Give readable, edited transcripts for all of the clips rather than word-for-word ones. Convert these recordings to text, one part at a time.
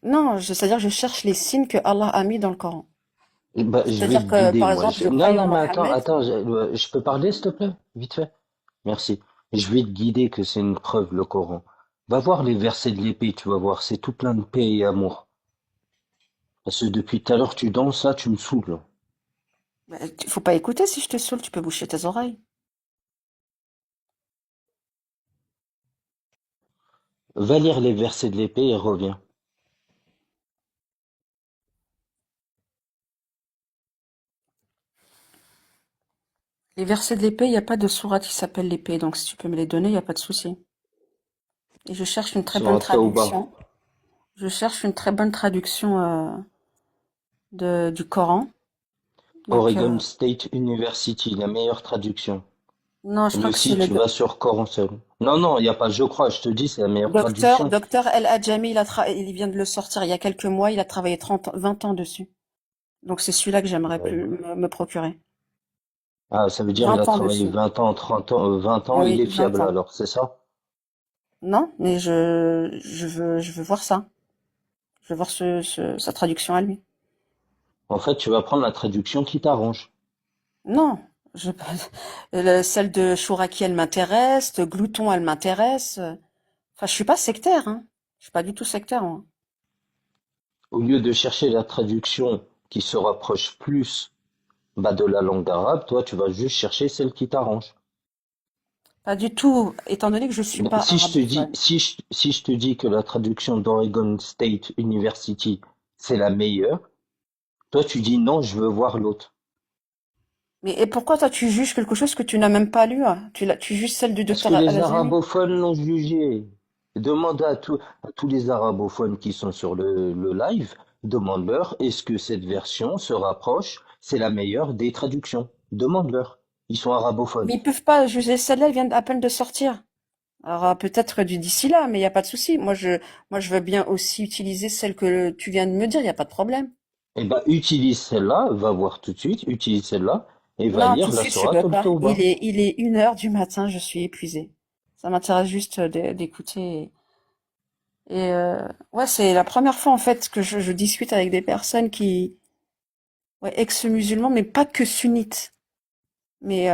Non, c'est-à-dire que je cherche les signes que Allah a mis dans le Coran. Bah, je vais C'est-à-dire te que, guider, par moi. exemple, je Non, croyais non, en mais attends, Mohammed. attends, je peux parler, s'il te plaît? Vite fait. Merci. Je vais te guider que c'est une preuve, le Coran. Va voir les versets de l'épée, tu vas voir, c'est tout plein de paix et amour. Parce que depuis tout à l'heure, tu danses là, tu me saoules. Bah, faut pas écouter si je te saoule, tu peux boucher tes oreilles. Va lire les versets de l'épée et reviens. Les versets de l'épée, il n'y a pas de sourate qui s'appelle l'épée, donc si tu peux me les donner, il n'y a pas de souci. Et je cherche une très bonne Sur Tauba. traduction. Je cherche une très bonne traduction du Coran. Donc, Oregon State University, la meilleure traduction. non, je crois Le que c'est site, le tu vas sur Coran seul. Non, non, il n'y a pas je crois, je te dis, c'est la meilleure traduction. docteur El Hadjami, il vient de le sortir il y a quelques mois, il a travaillé 20 ans dessus. Donc c'est celui-là que j'aimerais Ouais. plus me procurer. Ah, ça veut dire il 20 a ans travaillé dessus. 20 ans, 30 ans, 20 ans, il Oui, est 20 fiable ans. alors, c'est ça? Non, mais je veux voir ça. Je veux voir sa traduction à lui. En fait, tu vas prendre la traduction qui t'arrange. Non, je, celle de Chouraki, elle m'intéresse, de Glouton, elle m'intéresse. Enfin, je suis pas sectaire, hein. Je suis pas du tout sectaire, moi. Au lieu de chercher la traduction qui se rapproche plus bah, de la langue arabe, toi, tu vas juste chercher celle qui t'arrange. Pas du tout, étant donné que je suis Donc, pas si je te dis, arabophone. si je te dis que la traduction d'Oregon State University, c'est la meilleure, toi, tu dis non, je veux voir l'autre. Mais et pourquoi toi tu juges quelque chose que tu n'as même pas lu, hein? Tu juges celle du Parce docteur que les Al-Ajami? arabophones l'ont jugé. Demande à tous les arabophones qui sont sur le live, demande-leur est-ce que cette version se rapproche, c'est la meilleure des traductions. Demande-leur. Ils sont arabophones. Mais ils peuvent pas juger celle-là, elle vient à peine de sortir. Alors peut-être du d'ici là, mais il n'y a pas de souci. Moi je veux bien aussi utiliser celle que tu viens de me dire, il n'y a pas de problème. Eh ben, utilise celle-là, va voir tout de suite, utilise celle-là, et va Non, tout lire de la suite je sourate peux pas. Al-Tawbah. Il est 1 heure du matin, je suis épuisée. Ça m'intéresse juste d'écouter. Et ouais, c'est la première fois en fait que je discute avec des personnes qui, ouais, ex-musulmans, mais pas que sunnites. Mais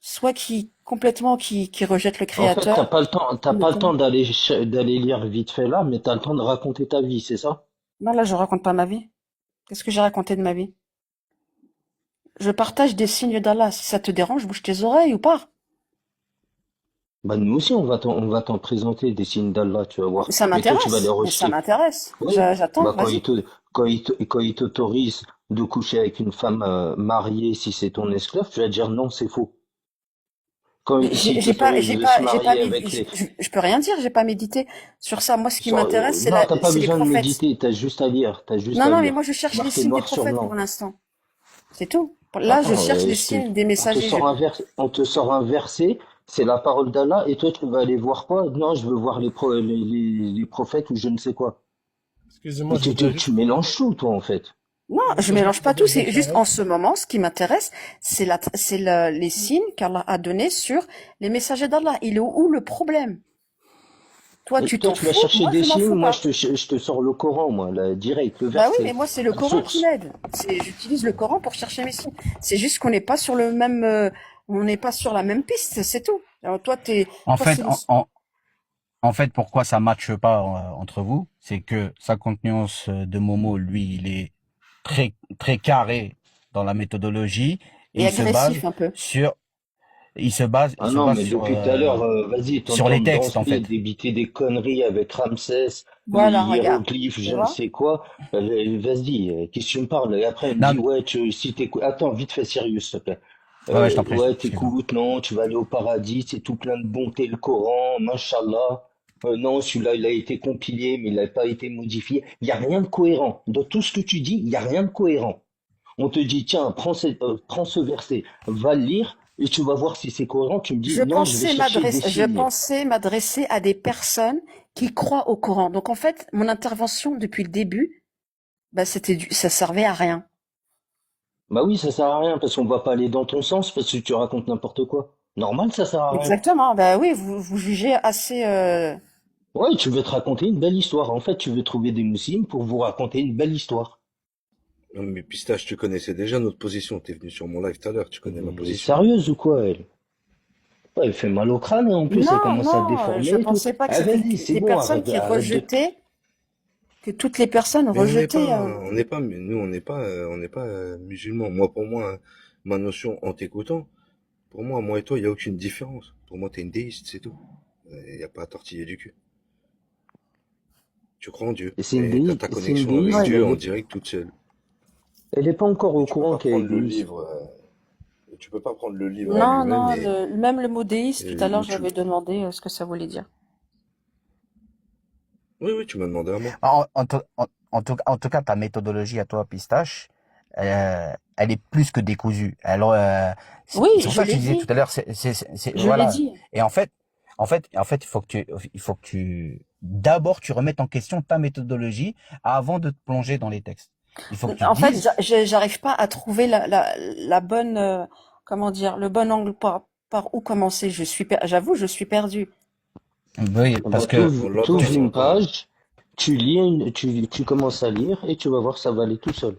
soit qui rejettent le En fait, créateur, t'as le pas le Coran. temps d'aller lire vite fait là, mais t'as le temps de raconter ta vie, c'est ça? Non, là, je raconte pas ma vie. Qu'est-ce que j'ai raconté de ma vie? Je partage des signes d'Allah. Si ça te dérange, bouge tes oreilles ou pas. Bah, nous aussi, on va t'en présenter des signes d'Allah, tu vas voir. Ça Mais toi, tu vas les m'intéresse. Mais ça rejeter. m'intéresse. Oui. J'attends, Bah, vas-y. quand il t'autorise de coucher avec une femme mariée si c'est ton esclave, tu vas dire non, c'est faux. Mais S'il t'autorise de se j'ai pas marier avec médité. Je peux rien dire, j'ai pas médité sur ça. Moi, ce qui m'intéresse, non, t'as pas c'est les besoin de prophètes. méditer, t'as juste à lire, t'as juste Non, à non, mais moi, lire. je cherche les Marqué signes des noir sur prophètes pour blanc. l'instant. C'est tout. Là, je Attends, cherche les signes des on te messagers. sort on te sort un verset, c'est la parole d'Allah, et toi, tu vas aller voir quoi? Non, je veux voir les prophètes ou je ne sais quoi. Excusez-moi, Mais je voudrais juste tu mélanges tout, toi, en fait. Non, je je voudrais juste mélange pas tout. poser une C'est juste en chose. ce moment, ce qui m'intéresse, les signes qu'Allah a donnés sur les messagers d'Allah. Il est où le problème? Toi, Et tu toi, t'en tu vas fous, chercher moi, des je m'en signes, fous moi, pas. je te sors le Coran, moi, là, direct, le Bah oui, mais verset, moi, c'est le la Coran qui source. m'aide. J'utilise le Coran pour chercher mes signes. C'est juste qu'on n'est pas sur le même, on n'est pas sur la même piste, c'est tout. Alors, En toi, fait, c'est, en fait, pourquoi ça matche pas entre vous, c'est que 50 nuances de Momo, lui, il est très carré dans la méthodologie et et agressif un peu. sur, il Ah se non, base mais depuis tout à l'heure, vas-y, sur t'entends les me textes en danser, fait. débiter des conneries avec Ramsès, les Voilà, regarde. hiéroglyphes, Tu je ne vois? sais quoi. Vas-y, qu'est-ce que tu me parles? Et après, il me Non, dit, ouais, si t'écoutes, attends, vite fait, sérieux, s'il te plaît. ouais, je t'en prie, Ouais, excuse-moi. t'écoutes, non, tu vas aller au paradis, c'est tout plein de bonté, le Coran, mashallah. Non, celui-là, il a été compilé, mais il n'a pas été modifié. Il n'y a rien de cohérent. Dans tout ce que tu dis, il n'y a rien de cohérent. On te dit, tiens, prends ce verset, va le lire, et tu vas voir si c'est cohérent. Tu me dis, non, je vais chercher des Je signes. pensais m'adresser à des personnes qui croient au Coran. Donc, en fait, mon intervention depuis le début, bah, ça servait à rien. Bah oui, ça sert à rien, parce qu'on va pas aller dans ton sens, parce que tu racontes n'importe quoi. Normal, ça sert à rien. Exactement. Bah oui, vous jugez assez. Ouais, tu veux te raconter une belle histoire. En fait, tu veux trouver des musulmans pour vous raconter une belle histoire. Non, mais Pistache, tu connaissais déjà notre position. T'es venu sur mon live tout à l'heure, tu connais ma Elle est position. sérieuse ou quoi, elle? Ouais, elle fait mal au crâne et en plus, elle Non, commence à non, je déformer et tout. pensais pas que Ah, c'était vas-y, c'est des bon, personnes arrête, qui arrête de... rejetaient, que toutes les personnes Mais rejetaient. on n'est pas musulmans. Moi, pour moi, ma notion en t'écoutant, pour moi et toi, il n'y a aucune différence. Pour moi, t'es une déiste, c'est tout. Il n'y a pas à tortiller du cul. Tu crois en Dieu Et c'est une et t'as ta déiste, c'est une connexion avec déiste, Oui. mais Dieu en direct toute seule. elle est pas encore Mais au courant qu'elle est déiste. tu peux pas prendre le livre à Non, lui-même non, même le mot déiste, tout à l'heure, et tu, j'avais demandé ce que ça voulait dire. oui, oui, tu m'as demandé à moi. En tout cas, ta méthodologie à toi, Pistache, elle est plus que décousue. Alors, Oui, c'est pour je ça que l'ai je disais tout dit, à l'heure, je l'ai voilà. dit. Et en fait, il faut que d'abord, tu remettes en question ta méthodologie avant de te plonger dans les textes. Il faut que tu te En fait, dises, j'arrive pas à trouver la bonne, comment dire, le bon angle par où commencer. J'avoue, je suis perdue. oui, Ah parce bah, que, On tu l'entend, on t'ouvres une l'entend. page, tu lis tu commences à lire et tu vas voir, ça va aller tout seul.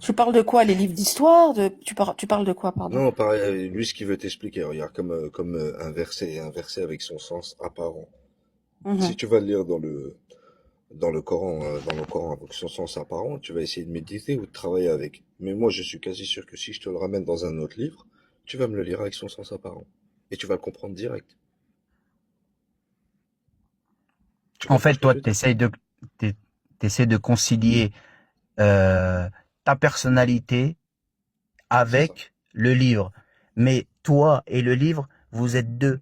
Tu parles de quoi? Les livres d'histoire? Tu parles de quoi, pardon? Non, pareil, lui, ce qu'il veut t'expliquer, regarde, comme un verset avec son sens apparent. Si Mhm. tu vas le lire dans le Coran avec son sens apparent, tu vas essayer de méditer ou de travailler avec. Mais moi, je suis quasi sûr que si je te le ramène dans un autre livre, tu vas me le lire avec son sens apparent. Et tu vas le comprendre direct. Tu en comprends fait, ce que toi, je veux dire? t'es- t'essaies de concilier, ta personnalité C'est ça. avec le livre. Mais toi et le livre, vous êtes deux.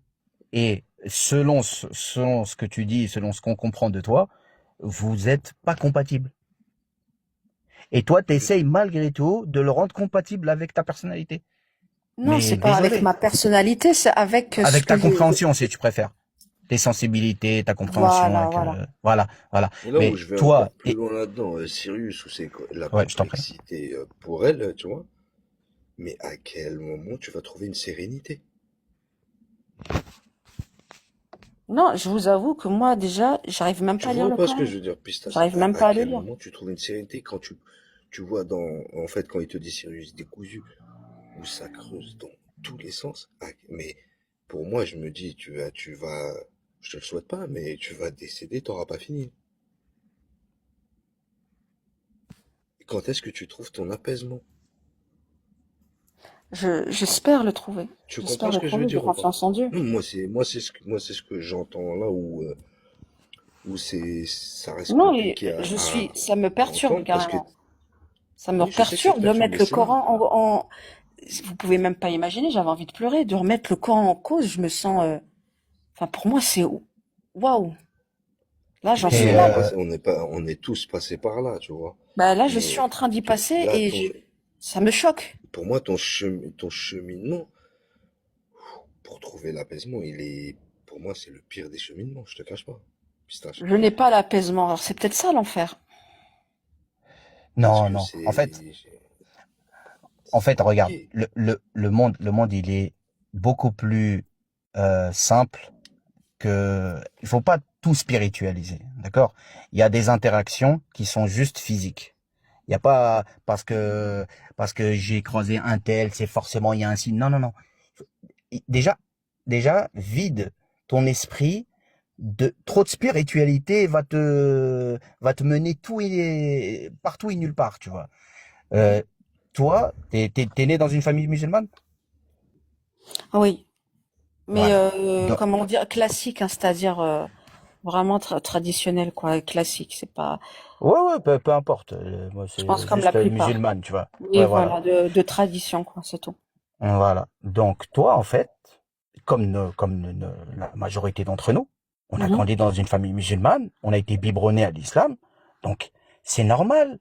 Et selon ce que tu dis, selon ce qu'on comprend de toi, vous êtes pas compatibles. Et toi, tu essayes malgré tout de le rendre compatible avec ta personnalité. Non, Mais c'est pas avec désolé, ma personnalité, c'est avec ce avec que ta je... compréhension, si tu préfères. Tes sensibilités, ta compréhension, Voilà, avec, voilà. voilà, voilà. Et là où Mais je vais encore toi, plus loin là-dedans, Sirius, où c'est la ouais, je t'en prie. complexité pour elle, tu vois, mais à quel moment tu vas trouver une sérénité? Non, je vous avoue que moi, déjà, j'arrive même Tu pas à lire vois le pas ce que Coran. je veux dire, Pistache? J'arrive même À pas à le quel lire. moment tu trouves une sérénité quand tu vois en fait, quand il te dit Sirius décousu, où ça creuse dans tous les sens? Mais pour moi, je me dis, je te le souhaite pas, mais tu vas décéder, t'auras pas fini. Quand est-ce que tu trouves ton apaisement? J'espère le trouver. Tu comprends J'espère ce le que je veux trouver. J'ai dire ou pas? confiance en Dieu. Non, moi, c'est ce que j'entends là où ça reste Non, et compliqué ça me à perturbe entendre parce que, carrément. Ça me oui, je sais que ça te perturbe de perturbe, mettre mais le c'est là. Coran vous pouvez même pas imaginer, j'avais envie de pleurer, de remettre le Coran en cause, je me sens, enfin, pour moi, c'est waouh. Là, j'en Mais suis Et, là, là. on est tous passés par là, tu vois. Bah, là, je suis Mais en train d'y passer là, ça me choque. pour moi, ton cheminement pour trouver l'apaisement, pour moi, c'est le pire des cheminements, je te cache pas. Pistache. Je n'ai pas l'apaisement. Alors, c'est peut-être ça l'enfer. Parce non, que non. En c'est fait, regarde, compliqué. le monde, il est beaucoup plus, simple il faut pas tout spiritualiser, d'accord? Il y a des interactions qui sont juste physiques. Il y a pas parce que j'ai croisé un tel, c'est forcément il y a un signe. Non, non, non. Déjà, déjà vide ton esprit de trop de spiritualité va te mener partout et nulle part, tu vois. Euh, Toi, t'es né dans une famille musulmane? Oui. Mais, Voilà. Donc, comment dire, classique, hein, c'est-à-dire, vraiment traditionnel, quoi, classique. C'est pas, ouais, ouais, peu importe. Moi, je pense c'est comme la juste plupart. musulmane, tu vois. Oui, Ouais, voilà. voilà, de tradition, quoi, c'est tout. Voilà. Donc, toi, en fait, la majorité d'entre nous, on a Mhm. grandi dans une famille musulmane, on a été biberonné à l'islam. Donc, c'est normal,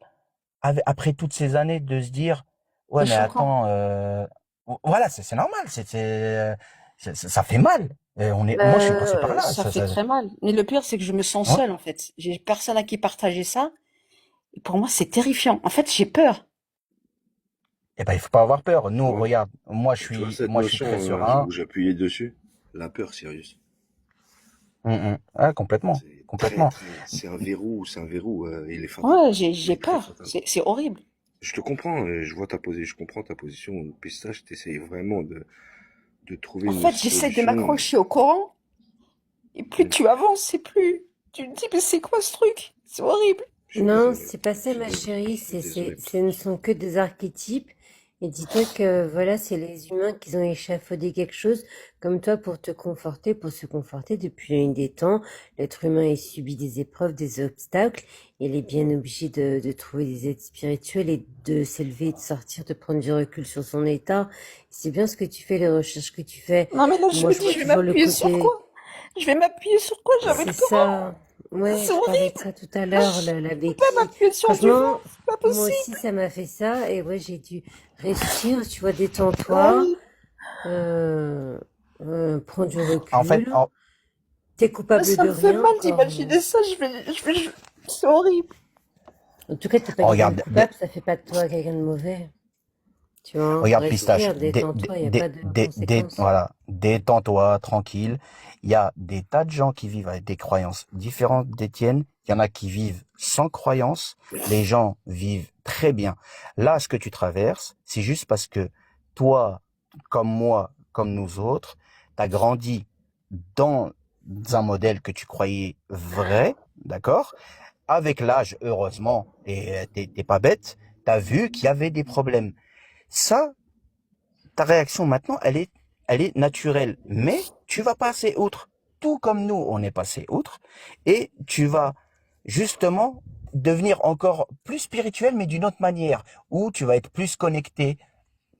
après toutes ces années, de se dire, ouais, C'est mais choquant. attends, voilà, c'est normal, ça fait mal. Moi, je suis passé par là. Ça fait très mal. Mais le pire, c'est que je me sens Ouais. seule, en fait. J'ai personne à qui partager ça. Et pour moi, c'est terrifiant. En fait, j'ai peur. Eh ben, il faut pas avoir peur. Tu Nous, vois? regarde, Tu vois cette moi, je suis notion très serein. où j'appuyais dessus? La peur, Sirius. Ouais, complètement, C'est très, complètement. très, c'est un verrou, il est fatal. Ouais, Il j'ai est très peur. fatal. C'est horrible. Je te comprends, je comprends ta position. Pistache, t'essayes vraiment de trouver En une fait, j'essaie de solution. m'accrocher au Coran, et plus Hmm. tu avances, et plus tu te dis, mais c'est quoi ce truc? C'est horrible. Je suis Non, désolé. c'est pas Je ça, suis ma désolé. chérie. Je suis désolé pour Ce toi. ne sont que des archétypes. Et dis-toi que voilà, c'est les humains qui ont échafaudé quelque chose comme toi pour te conforter, pour se conforter depuis la nuit des temps. L'être humain a subi des épreuves, des obstacles. Il est bien obligé de trouver des aides spirituelles et de s'élever, de sortir, de prendre du recul sur son état. C'est bien ce que tu fais, les recherches que tu fais. Non, mais là, je Moi, me je dis, vois je vais toujours le m'appuyer sur côté. quoi? Je vais m'appuyer sur quoi? J'avais C'est le Coran. ça. Ouais, C'est je parlais de horrible. ça tout à l'heure, la Je peux pas béquille. m'appuyer sur du vent. Franchement, C'est pas moi aussi, possible. ça m'a fait ça. Et ouais, j'ai dû respire, tu vois, Ah détends-toi, oui. euh, prends du En fait, recul. T'es Ah, coupable ça de me fait rien mal encore. d'imaginer ça. C'est horrible. En tout cas, t'es pas quelqu'un de regarde, coupable, ça fait pas de toi quelqu'un de mauvais. Tu vois, hein. regarde Pistache, Respire, détends-toi, il n'y a pas de conséquences. voilà, détends-toi, tranquille. Il y a des tas de gens qui vivent avec des croyances différentes des tiennes. Il y en a qui vivent sans croyance. Les gens vivent très bien. Là, ce que tu traverses, c'est juste parce que toi, comme moi, comme nous autres, t'as grandi dans un modèle que tu croyais vrai, d'accord? Avec l'âge, heureusement, et t'es pas bête, t'as vu qu'il y avait des problèmes. Ça, ta réaction maintenant, elle est naturelle. Mais tu vas passer outre. Tout comme nous, on est passé outre. Et tu vas justement devenir encore plus spirituel, mais d'une autre manière, où tu vas être plus connecté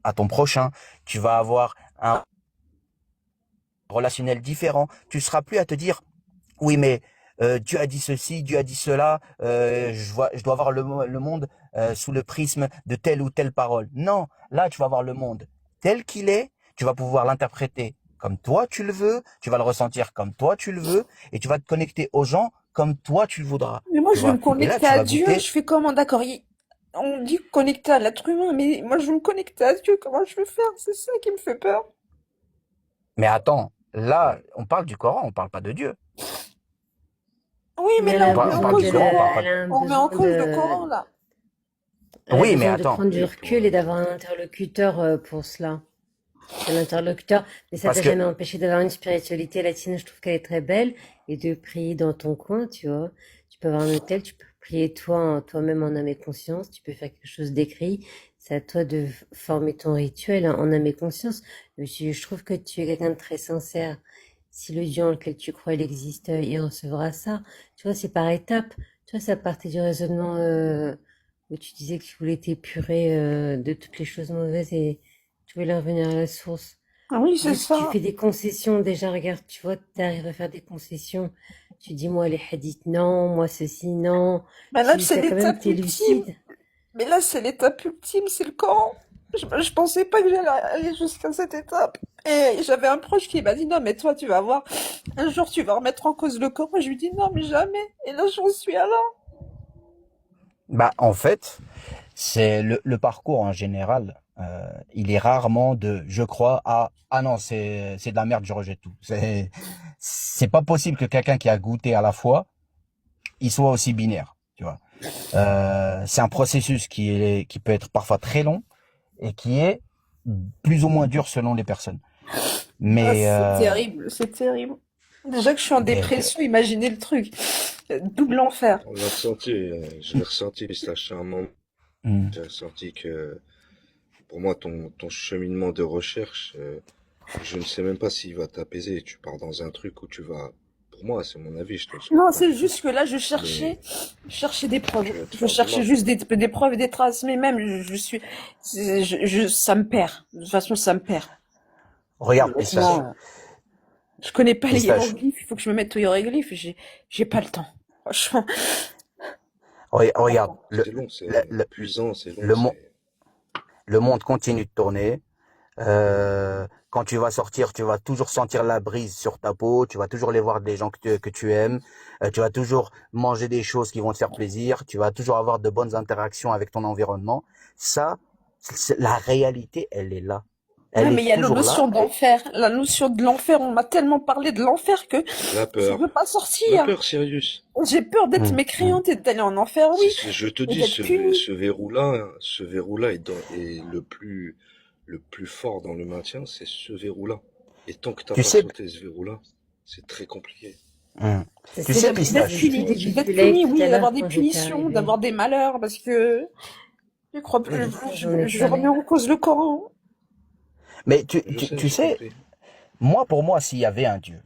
à ton prochain. Tu vas avoir un relationnel différent. Tu seras plus à te dire, oui, mais Dieu a dit ceci, Dieu a dit cela, je dois voir le monde sous le prisme de telle ou telle parole. Non, là, tu vas voir le monde tel qu'il est, tu vas pouvoir l'interpréter comme toi tu le veux, tu vas le ressentir comme toi tu le veux, et tu vas te connecter aux gens comme toi tu le voudras, Mais moi, tu je veux me vois. Et là, connecter tu à vas Dieu. goûter. Je fais comment? D'accord. On dit connecter à l'être humain, mais moi, je veux me connecter à Dieu. Comment je vais faire? C'est ça qui me fait peur. Mais attends, là, on parle du Coran, on parle pas de Dieu. Oui, Mais mais là, on remet On en parle du cause le Coran, on parle Coran. pas elle de... a un On remet en besoin cause le Coran, là. elle a Oui, mais besoin de attends. prendre du Et pour, recul et d'avoir un interlocuteur pour cela. Un interlocuteur, mais ça Parce t'a que, jamais empêché d'avoir une spiritualité latine, je trouve qu'elle est très belle, et de prier dans ton coin, tu vois. Tu peux avoir un hôtel, tu peux prier toi-même en âme et conscience, tu peux faire quelque chose d'écrit. C'est à toi de former ton rituel en âme et conscience. Je trouve que tu es quelqu'un de très sincère. Si le Dieu en lequel tu crois, il existe, il recevra ça. Tu vois, c'est par étapes. Tu vois, ça partait du raisonnement où tu disais que tu voulais t'épurer de toutes les choses mauvaises et tu voulais revenir à la source. Ah oui, c'est Vu que tu ça. fais des concessions, déjà, regarde, tu vois, tu arrives à faire des concessions. Tu dis, moi, les hadiths, non, moi, ceci, non. Mais là, c'est Quand même, l'étape t'es ultime. lucide. Mais là, c'est l'étape ultime, c'est le Coran. Je pensais pas que j'allais aller jusqu'à cette étape. Et j'avais un proche qui m'a dit, non, mais toi, tu vas voir, un jour, tu vas remettre en cause le Coran. Je lui dis, non, mais jamais. Et là, j'en suis à là. bah, en fait, c'est le parcours en général. Il est rarement de je crois à ah non c'est de la merde, je rejette tout. C'est pas possible que quelqu'un qui a goûté à la fois il soit aussi binaire, tu vois. C'est un processus qui peut être parfois très long et qui est plus ou moins dur selon les personnes. Ah, Mais c'est terrible, c'est terrible. Déjà que je suis en mais dépression, imaginez le truc. Double enfer. on l'a ressenti, je l'ai ressenti, Pistache, à un moment. hmm. J'ai ressenti que, pour moi, ton cheminement de recherche, je ne sais même pas s'il va t'apaiser. Tu pars dans un truc où tu vas, pour moi, c'est mon avis, je te le souhaite Non, pas c'est du tout. juste que là, Mais je cherchais des preuves. tu vas te Je faire du cherchais mal. juste des preuves et des traces. Mais même, ça me perd. De toute façon, ça me perd. Regarde Honnêtement, pistache, je connais pas les pistache. hiéroglyphes. Il faut que je me mette aux hiéroglyphes. J'ai pas le temps. Franchement. Regarde C'est long, le, c'est le, épuisant, c'est long, le, mo- c'est... le monde continue de tourner. Quand tu vas sortir, tu vas toujours sentir la brise sur ta peau, tu vas toujours aller voir des gens que tu aimes, tu vas toujours manger des choses qui vont te faire plaisir, tu vas toujours avoir de bonnes interactions avec ton environnement. Ça, la réalité, elle est là. Ouais, Elle mais est il y a la toujours là. notion d'enfer. La notion de l'enfer, on m'a tellement parlé de l'enfer que La je peur. veux pas La sortir. peur, Sirius. J'ai peur d'être Hum, hum. mécréante et d'aller en enfer, oui, Je te et dis, d'être punie. ce verrou-là est le plus fort dans le maintien, c'est ce verrou-là. Et tant que t'as Tu pas sais, sauté ce verrou-là, c'est très compliqué. hum. Ça, Tu c'est sais, comme ça, D'être c'est ce Pistache. que puni, j'ai Tu- d'être vécu là puni, tout oui, à et l'heure d'avoir des quand j'étais punitions, arrivée. d'avoir des malheurs, parce que je crois Moi, plus, j'en ai je remets plein. en cause le Coran. Mais tu j'ai sais, compris. moi, pour moi, s'il y avait un Dieu,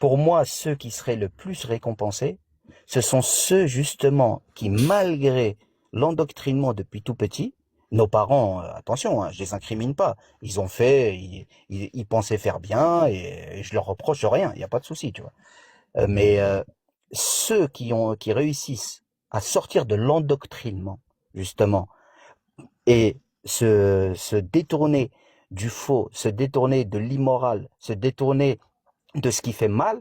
pour moi, ceux qui seraient le plus récompensés, ce sont ceux justement qui, malgré l'endoctrinement depuis tout petit, nos parents, attention, hein, je les incrimine pas, ils ont fait, ils pensaient faire bien et je leur reproche rien, il n'y a pas de souci, tu vois. Mais ceux qui réussissent à sortir de l'endoctrinement, justement, et se détourner du faux, se détourner de l'immoral, se détourner de ce qui fait mal,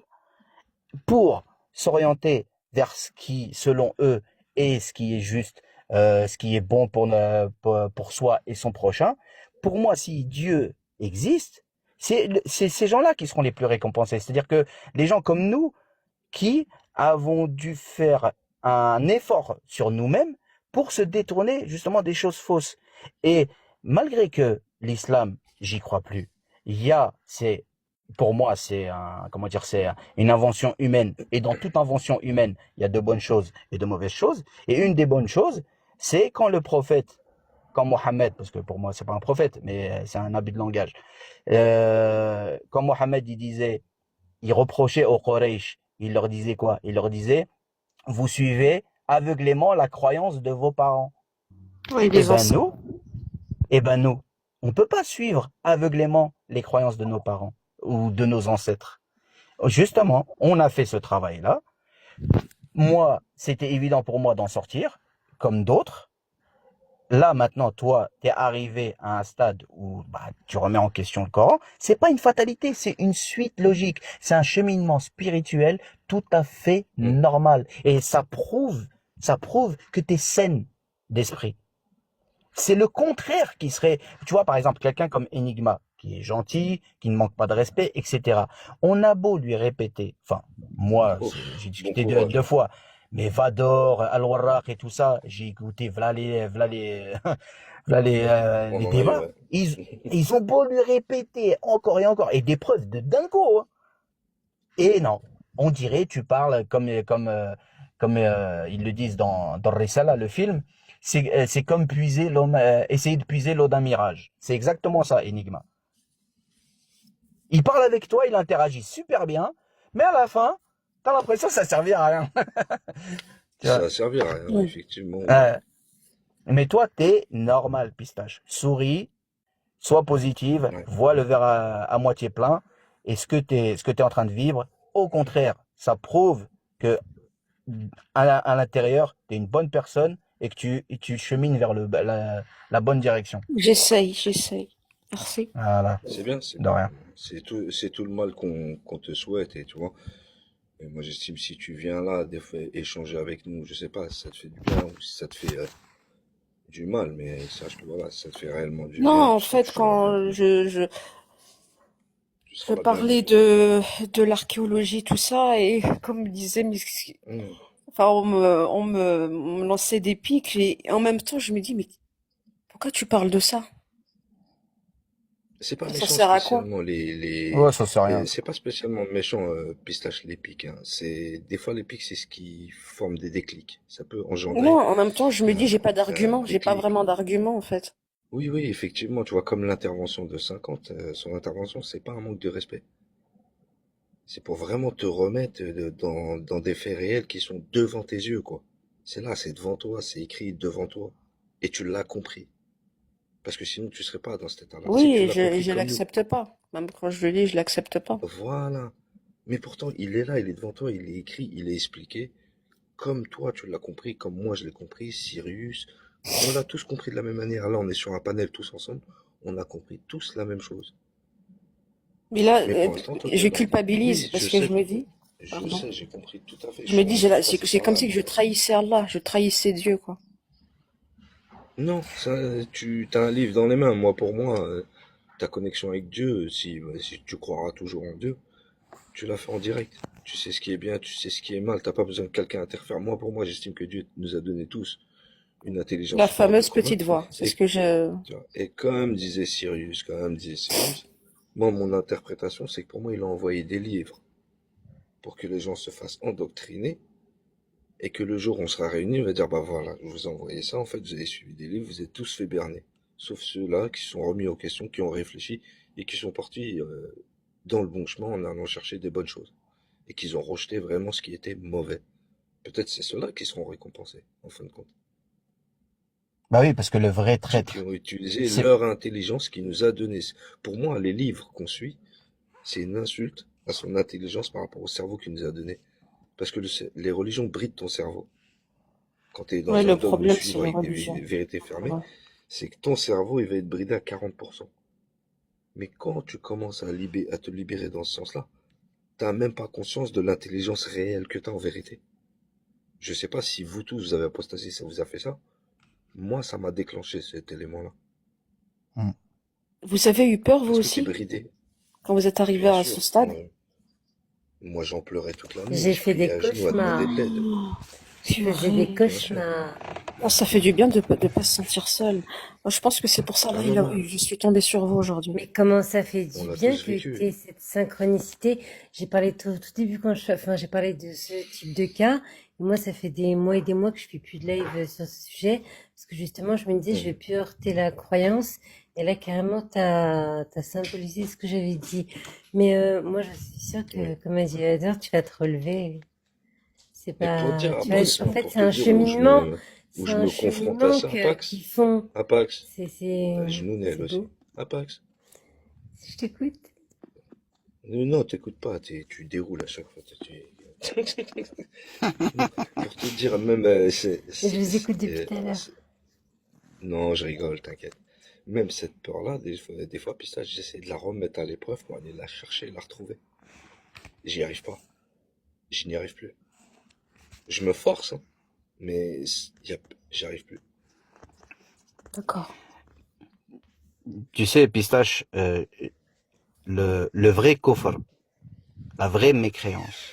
pour s'orienter vers ce qui, selon eux, est ce qui est juste, ce qui est bon pour soi et son prochain. Pour moi, si Dieu existe, c'est ces gens-là qui seront les plus récompensés. C'est-à-dire que les gens comme nous, qui avons dû faire un effort sur nous-mêmes pour se détourner justement des choses fausses. Et malgré que l'islam, j'y crois plus, il y a, c'est pour moi, comment dire, c'est une invention humaine. Et dans toute invention humaine, il y a de bonnes choses et de mauvaises choses. Et une des bonnes choses, c'est quand le prophète, quand Mohammed, parce que pour moi, c'est pas un prophète, mais c'est un habit de langage, quand Mohammed, il reprochait aux Quraysh, il leur disait quoi? Il leur disait, vous suivez aveuglément la croyance de vos parents. Oui, Eh les ben anciens. nous, eh ben nous, on peut pas suivre aveuglément les croyances de nos parents ou de nos ancêtres. Justement, on a fait ce travail-là. Moi, c'était évident pour moi d'en sortir, comme d'autres. Là, maintenant, toi, tu es arrivé à un stade où bah, tu remets en question le Coran. C'est pas une fatalité, c'est une suite logique. C'est un cheminement spirituel tout à fait Hmm. normal. Et ça prouve que tu es saine d'esprit. C'est le contraire qui serait, tu vois, par exemple, quelqu'un comme Enigma, qui est gentil, qui ne manque pas de respect, etc. On a beau lui répéter, enfin, moi, Ouf, j'ai bon discuté courage. deux fois, mais Vador, Al-Warraq et tout ça, j'ai écouté, On les en a eu, débats. ouais. Ils ont beau lui répéter encore et encore, et des preuves de dingo, hein. Et non, on dirait, tu parles comme ils le disent dans Risala, le film, c'est comme puiser l'homme, essayer de puiser l'eau d'un mirage. C'est exactement ça, Enigma. Il parle avec toi, il interagit super bien, mais à la fin, t'as l'impression que ça servit à rien. Tu Ça vois. a servi à rien, Oui. effectivement. Euh, mais toi, t'es normal, pistache. Souris, sois positive, Ouais. vois le verre à moitié plein, et ce que t'es en train de vivre, au contraire, ça prouve que à l'intérieur, tu es une bonne personne et que tu chemines vers la bonne direction. J'essaye. Merci. Voilà, C'est bien, c'est de bien. rien. C'est tout le mal qu'on te souhaite, et tu vois. Et moi, j'estime si tu viens là, des fois, échanger avec nous, je sais pas si ça te fait du bien ou si ça te fait du mal, mais sache que voilà, si ça te fait réellement du Non, bien, en tu seras fait, toujours la quand bienvenue. Tu je seras la parlais bienvenue. de l'archéologie, tout ça, et comme disait, Hmm. enfin, on me lançait des pics, et en même temps, je me dis, mais pourquoi tu parles de ça? C'est pas Ça méchant sert à quoi? spécialement Ouais, ça sert à rien. c'est pas spécialement méchant pistache les pics, hein. C'est des fois les pics c'est ce qui forme des déclics. Ça peut Non, engendrer en même temps, je me dis, j'ai pas un d'argument, j'ai pas déclic. vraiment d'argument, en fait. Oui, oui, effectivement, tu vois comme l'intervention de 50, son intervention c'est pas un manque de respect. C'est pour vraiment te remettre dans des faits réels qui sont devant tes yeux, quoi. C'est là, c'est devant toi, c'est écrit devant toi. Et tu l'as compris. Parce que sinon, tu serais pas dans cet état-là. Si tu Oui, l'as compris je comme nous. l'accepte pas. Même quand je le lis, je l'accepte pas. Voilà. Mais pourtant, il est là, il est devant toi, il est écrit, il est expliqué. Comme toi, tu l'as compris, comme moi, je l'ai compris, Sirius. On l'a tous compris de la même manière. Là, on est sur un panel tous ensemble. On a compris tous la même chose. Mais là, Mais pour l'instant, toi, t'es je dans... culpabilise Oui, parce que je me dis, je pardon, sais, j'ai compris tout à fait. je me dis, Je suis passé c'est par comme là, si moi. je trahissais Allah, je trahissais Dieu, quoi. Non, ça, tu as un livre dans les mains. Moi, pour moi, ta connexion avec Dieu, si tu croiras toujours en Dieu, tu l'as fait en direct. Tu sais ce qui est bien, tu sais ce qui est mal. T'as pas besoin de quelqu'un interfère. Moi, pour moi, j'estime que Dieu nous a donné tous une La intelligence supérieure au fameuse commun. petite voix, c'est ce Et, que je... tu vois, et comme disait Sirius, moi, mon interprétation, c'est que pour moi, il a envoyé des livres pour que les gens se fassent endoctriner et que le jour où on sera réunis, on va dire, bah voilà, je vous ai envoyé ça, en fait, vous avez suivi des livres, vous êtes tous fait berner. Sauf ceux-là qui se sont remis aux questions, qui ont réfléchi et qui sont partis dans le bon chemin en allant chercher des bonnes choses. Et qu'ils ont rejeté vraiment ce qui était mauvais. Peut-être c'est ceux-là qui seront récompensés, en fin de compte. Bah oui, parce que le vrai Ceux qui traître, ont utilisé c'est, leur intelligence qui nous a donné. Pour moi, les livres qu'on suit, c'est une insulte à son intelligence par rapport au cerveau qu'il nous a donné. Parce que les religions brident ton cerveau. Quand tu es Ouais, dans un le dogme problème, c'est suivre les avec des religions. vérités C'est fermées, vrai. c'est que ton cerveau, il va être bridé à 40%. Mais quand tu commences à te libérer dans ce sens-là, t'as même pas conscience de l'intelligence réelle que tu as en vérité. Je sais pas si vous tous, vous avez apostasé, ça vous a fait ça. Moi, ça m'a déclenché cet élément-là. Hmm. Vous avez eu peur, vous Parce que tu es aussi, bridé. quand vous êtes arrivé Bien à ce sûr. stade? Moi, j'en pleurais toute la nuit. J'ai Je fait des priais à genoux à demander de cauchemars. l'aide. Oh, Je faisais des purée. Bien sûr. cauchemars. Oh, ça fait du bien de pas se sentir seul. Moi, je pense que c'est pour ça, là, Ah non, non. je suis tombée sur vous aujourd'hui. Mais comment ça fait On du l'a bien tous que tu vécu. aies cette synchronicité. J'ai parlé tout début enfin, j'ai parlé de ce type de cas. Et moi, ça fait des mois et des mois que je fais plus de live sur ce sujet. Parce que justement, je me disais, je vais plus heurter la croyance. Et là, carrément, t'as symbolisé ce que j'avais dit. Mais moi, je suis sûre que, Oui. comme a dit Heather, tu vas te relever. C'est Et pour te pas, dire, tu vas, Apax, en moi, fait, pour te dire où c'est je un me confronte à cheminement ça, qu'ils Apax, font. Apax, C'est, Genounel c'est aussi. beau. Apax. Je t'écoute. Non, t'écoutes pas, tu déroules à chaque fois. Pour te dire, même, Et je vous écoute depuis tout à l'heure. non, je rigole, t'inquiète. Même cette peur-là, des fois, Pistache, j'essaie de la remettre à l'épreuve pour aller la chercher, la retrouver. J'y arrive pas. Je n'y arrive plus. Je me force, hein, mais j'y arrive plus. D'accord. tu sais, Pistache, le vrai kofr, la vraie mécréance,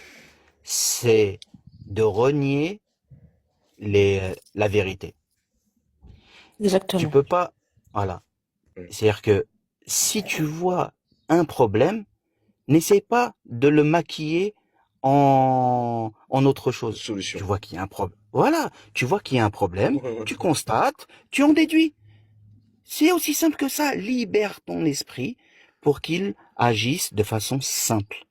c'est de renier la vérité. Tu Exactement. peux pas, voilà. Hum. C'est-à-dire que si tu vois un problème, n'essaie pas de le maquiller en autre chose. Tu Solution. vois qu'il y a un problème. Voilà, tu vois qu'il y a un problème, tu constates, tu en déduis. C'est aussi simple que ça. Libère ton esprit pour qu'il agisse de façon simple.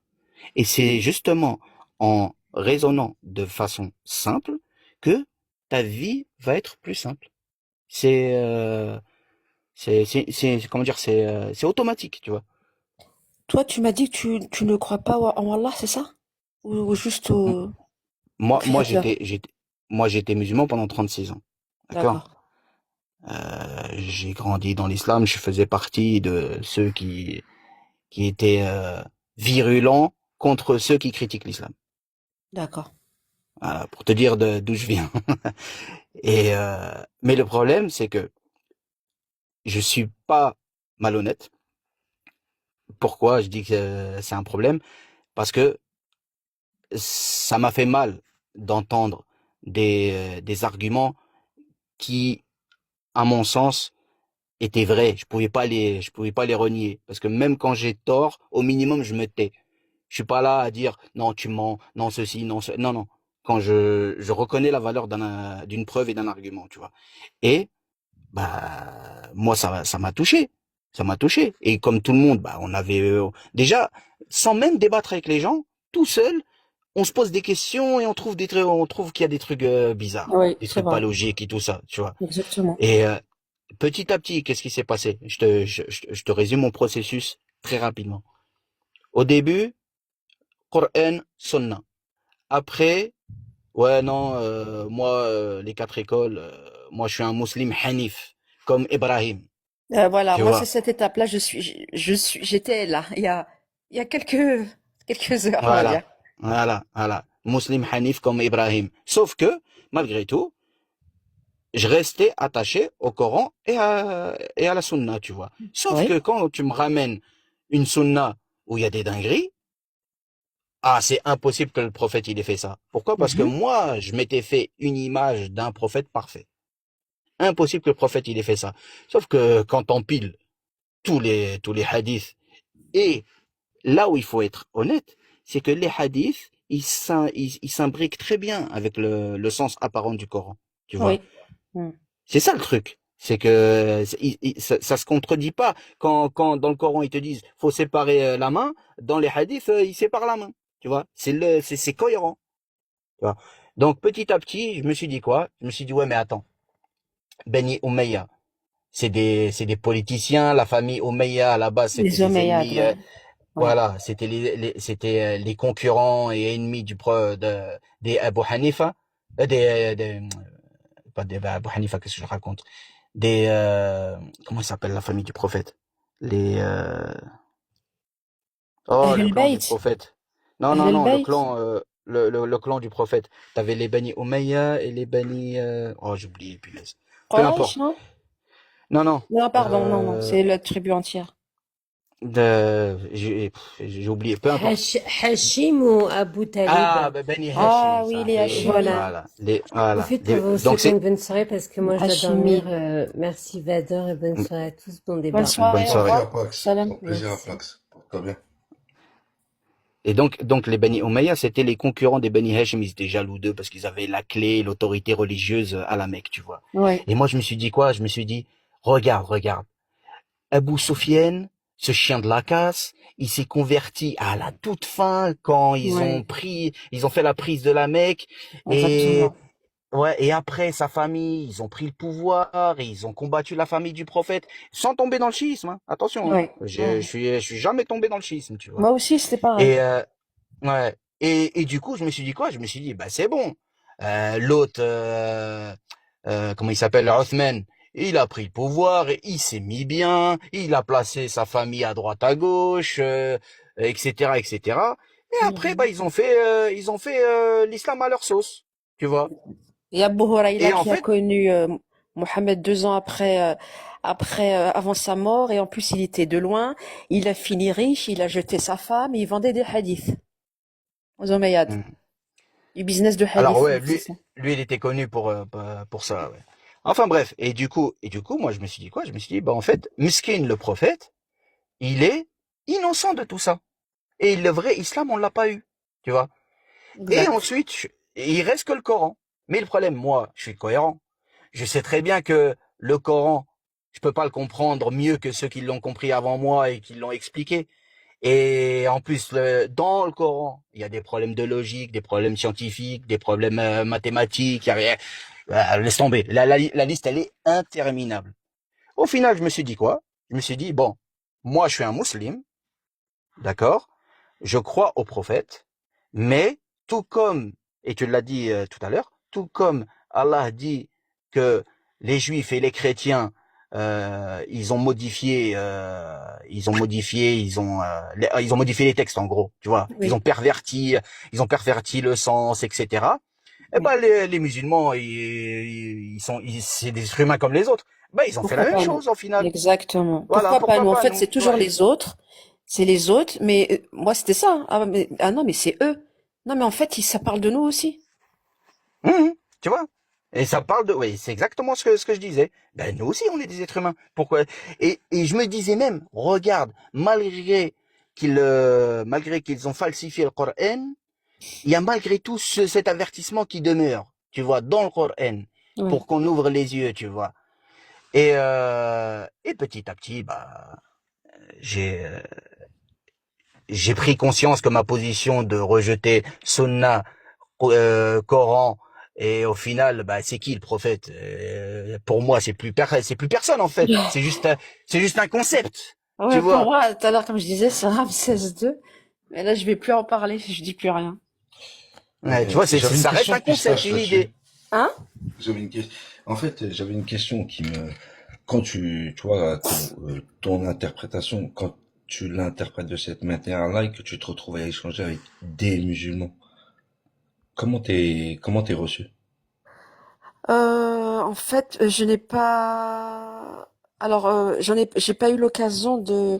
Et c'est justement en raisonnant de façon simple que ta vie va être plus simple. C'est comment dire, c'est automatique, tu vois. Toi, tu m'as dit que tu ne crois pas en Allah, c'est ça? Ou juste M- au Moi, moi, Créateur? j'étais musulman pendant 36 ans. D'accord? D'accord. J'ai grandi dans l'islam, je faisais partie de ceux qui étaient virulents contre ceux qui critiquent l'islam. D'accord. Voilà, pour te dire d'où je viens. Mais le problème, c'est que je suis pas malhonnête. Pourquoi je dis que c'est un problème? Parce que ça m'a fait mal d'entendre des arguments qui, à mon sens, étaient vrais. Je pouvais pas les renier. Parce que même quand j'ai tort, au minimum, je me tais. Je suis pas là à dire non, tu mens, non, ceci, non, non, non. Quand je reconnais la valeur d'une preuve et d'un argument, tu vois. Et, moi, ça m'a touché. Ça m'a touché. Et comme tout le monde, on avait, déjà, sans même débattre avec les gens, tout seul, on se pose des questions et on trouve qu'il y a des trucs bizarres, Oui, des c'est trucs pas vrai. logiques et tout ça, tu vois. Exactement. Et petit à petit, qu'est-ce qui s'est passé? Je te résume mon processus très rapidement. Au début, Coran, Sunna. Après, ouais, non, moi, les quatre écoles, moi, je suis un musulman hanif, comme Ibrahim, Voilà, tu moi, c'est vois. cette étape-là, j'étais là, il y a quelques heures, on va dire. Voilà, voilà, voilà. Muslim hanif comme Ibrahim. Sauf que, malgré tout, je restais attaché au Coran et à la Sunna, tu vois. Sauf Oui. que quand tu me ramènes une Sunna où il y a des dingueries, ah, c'est impossible que le prophète il ait fait ça. Pourquoi? Parce que Mhm. moi, je m'étais fait une image d'un prophète parfait. Impossible que le prophète il ait fait ça. Sauf que quand on pile tous les hadiths, et là où il faut être honnête, c'est que les hadiths, ils s'imbriquent très bien avec le sens apparent du Coran. Tu vois? Oui. Mm. C'est ça le truc. C'est que ça se contredit pas. Quand dans le Coran ils te disent faut séparer la main, dans les hadiths ils séparent la main. Tu vois? C'est cohérent. Tu vois? Donc petit à petit, je me suis dit quoi? Je me suis dit ouais mais attends, Beni Umayya, c'est des politiciens. La famille Umayya à la base c'était Les des Omeyyades, ennemis. ouais. Ouais. Voilà, c'était les concurrents et ennemis des Abu Hanifa, pas des Abu Hanifa, qu'est-ce que je raconte? Comment s'appelle la famille du prophète? Les, oh, Ahl le clan du al-Bayt. prophète. Non, Ahl non, non, le al-Bayt. clan, le clan du prophète. T'avais les Bani Umayya et les Bani, oh, j'ai oublié, punaise. Peu Quraysh, importe. non? Non, non, Non, pardon, non, non. euh, C'est la tribu entière. j'ai oublié, peu importe. Hachim ou Abu Talib? Ah, bah, Bani Hashim, Ah oui, ça. les Hachimi. Voilà. Voilà, Profite pour vous donc souhaiter c'est une bonne soirée parce que moi je dois dormir. Hachimi. Merci Vador et bonne soirée à tous. Bon Bonne débat. bonne soirée, au Fort soirée. plaisir, revoir. Pax. Salam. Fort plaisir, Merci. Pax. Porte-toi bien. Et donc les Bani Umayya, c'était les concurrents des Bani Hashim. Ils étaient jaloux d'eux parce qu'ils avaient la clé, l'autorité religieuse à la Mecque, tu vois. Oui. Et moi, je me suis dit quoi? Je me suis dit, regarde. Abu Sufyan, ce chien de la casse, il s'est converti à la toute fin quand Oui. ils ont fait la prise de la Mecque. Et Exactement. ouais, et après sa famille, ils ont pris le pouvoir, et ils ont combattu la famille du prophète sans tomber dans le chiisme, hein. Attention, hein. Oui. Mm. Je suis jamais tombé dans le schisme, tu vois. Moi aussi, c'était pareil. Et ouais. Et du coup, je me suis dit quoi? Je me suis dit, bah c'est bon. L'autre, comment il s'appelle, Othman, il a pris le pouvoir, et il s'est mis bien, il a placé sa famille à droite à gauche, etc., etc. Et après, bah Mhm. ils ont fait l'islam à leur sauce, tu vois. Et Abu Huraïla Et en qui a fait, connu Mohammed 2 ans avant sa mort, et en plus il était de loin, il a fini riche, il a jeté sa femme, et il vendait des hadiths aux Omeyyades. hmm. Du business de Alors hadith, ouais, c'est lui, ça. lui, il était connu pour ça, ouais. Enfin bref, et du coup, moi, je me suis dit quoi? Je me suis dit, bah en fait, Miskin, le prophète, il est innocent de tout ça. Et le vrai islam, on l'a pas eu, tu vois. Et Exact. ensuite, il reste que le Coran. Mais le problème, moi, je suis cohérent. Je sais très bien que le Coran, je peux pas le comprendre mieux que ceux qui l'ont compris avant moi et qui l'ont expliqué. Et en plus, dans le Coran, il y a des problèmes de logique, des problèmes scientifiques, des problèmes mathématiques. Il y a rien. Laisse tomber. La liste, elle est interminable. Au final, je me suis dit quoi? Je me suis dit, bon, moi, je suis un musulman, d'accord? Je crois au prophète, mais tout comme, et tu l'as dit tout à l'heure, tout comme Allah dit que les juifs et les chrétiens, ils ont modifié les textes en gros, tu vois, Oui. ils ont perverti le sens, etc. Eh Oui. ben les musulmans, c'est des êtres humains comme les autres. Ben ils ont fait la Pourquoi même pas nous? chose au final. Exactement. Voilà, Pourquoi pas pourquoi nous? En pas fait, nous? c'est toujours Ouais. les autres. C'est les autres, mais moi c'était ça, hein. Ah non, mais c'est eux. Non, mais en fait, ça parle de nous aussi. Tu vois? Et ça parle de, oui, c'est exactement ce que je disais. Ben, nous aussi, on est des êtres humains. Pourquoi? Et je me disais même, regarde, malgré qu'ils ont falsifié le Coran, il y a malgré tout cet avertissement qui demeure, tu vois, dans le Coran, Oui. pour qu'on ouvre les yeux, tu vois. Et petit à petit, bah, j'ai, euh, j'ai pris conscience que ma position de rejeter Sunna, Coran, et au final, bah, c'est qui le prophète? Pour moi, c'est plus personne en fait. C'est juste un concept, tu Ouais, pour vois. moi, tout à l'heure, comme je disais, c'est Ramsès II. Mais là, je vais plus en parler, je dis plus rien. Ouais, tu vois, J'avais une ça reste question un de concept, pistache une là-dessus. idée. Hein? J'avais une question. En fait, j'avais une question qui me, quand tu vois, ton interprétation, quand tu l'interprètes de cette manière-là et que tu te retrouves à échanger avec des musulmans, comment t'es reçu? En fait, je n'ai pas. Alors, j'ai pas eu l'occasion de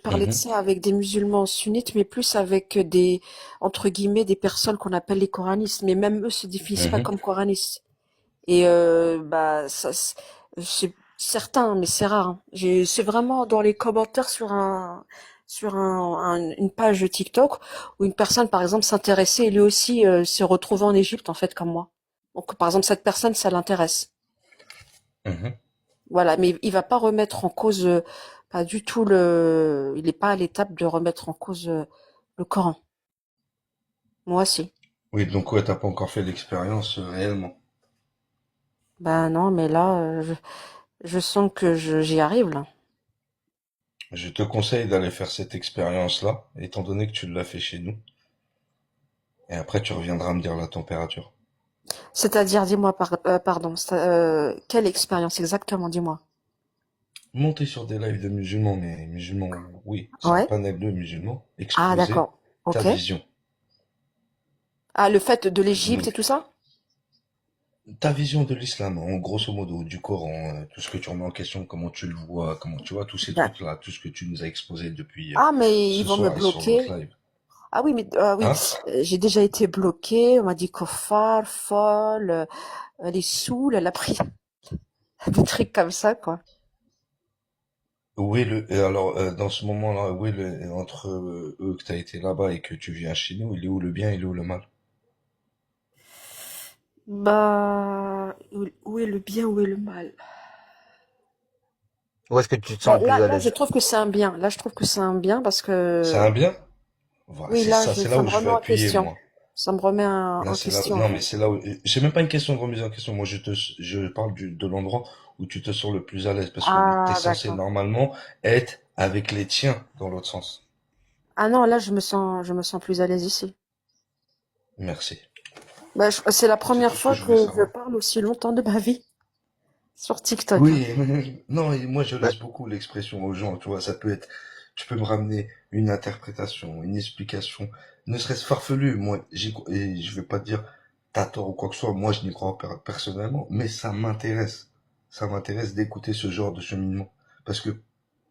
parler de Mhm, ça avec des musulmans sunnites, mais plus avec des, entre guillemets, des personnes qu'on appelle les coranistes. Mais même eux se définissent pas mhm, comme coranistes. Et bah, c'est certain, mais c'est rare, hein. C'est vraiment dans les commentaires une page TikTok où une personne, par exemple, s'intéressait et lui aussi s'est retrouvé en Égypte, en fait, comme moi. Donc, par exemple, cette personne, ça l'intéresse. mhm. Voilà, mais il va pas remettre en cause, pas du tout il n'est pas à l'étape de remettre en cause le Coran. Moi, si. Oui, donc ouais, t'as pas encore fait l'expérience réellement. Ben non, mais là, je sens que j'y arrive là. Je te conseille d'aller faire cette expérience-là, étant donné que tu l'as fait chez nous. Et après, tu reviendras me dire la température. C'est-à-dire, dis-moi, pardon, quelle expérience exactement, dis-moi. Monter sur des lives de musulmans, mais musulmans, oui, c'est un Ouais. panel de musulmans, Ah, exposer d'accord. ta Ok. vision. Ah, le fait de l'Égypte et Donc, tout ça? ta vision de l'islam, en grosso modo, du Coran, tout ce que tu remets en question, comment tu le vois, comment tu vois, tous ces D'ac- trucs-là, tout ce que tu nous as exposé depuis Ah, mais ils ce vont me soir et sur notre bloquer. live. Ah oui, mais oui, Hein? j'ai déjà été bloquée. On m'a dit kofar, folle, elle est saoule, elle a pris des trucs comme ça, quoi. Où est et alors, dans ce moment-là, où est entre eux que tu as été là-bas et que tu viens chez nous, il est où le bien, il est où le mal? Bah, où est le bien, où est le mal? Où est-ce que tu te Bah, sens le plus à là, je l'aise? trouve que c'est un bien. Là, je trouve que c'est un bien parce C'est que, un bien? Voilà, oui, là, c'est là ça où me je veux remet en appuyer, question. moi. Ça me remet Là, en c'est là, question, en non, mais fait. c'est là où, j'ai même pas une question de remise en question. Moi, je parle de l'endroit où tu te sens le plus à l'aise parce que t'es Ah, censé d'accord. normalement être avec les tiens dans l'autre sens. Ah non, là, je me sens plus à l'aise ici. Merci. Bah, c'est la C'est première tout ce que fois je que voulais je savoir. parle aussi longtemps de ma vie sur TikTok, hein. Oui, non, et moi, je Bah, laisse beaucoup l'expression aux gens, tu vois, ça peut être, tu peux me ramener une interprétation, une explication, ne serait-ce farfelu, moi, et je vais pas te dire t'as tort ou quoi que ce soit, moi, je n'y crois pas personnellement, mais ça m'intéresse. Ça m'intéresse d'écouter ce genre de cheminement. Parce que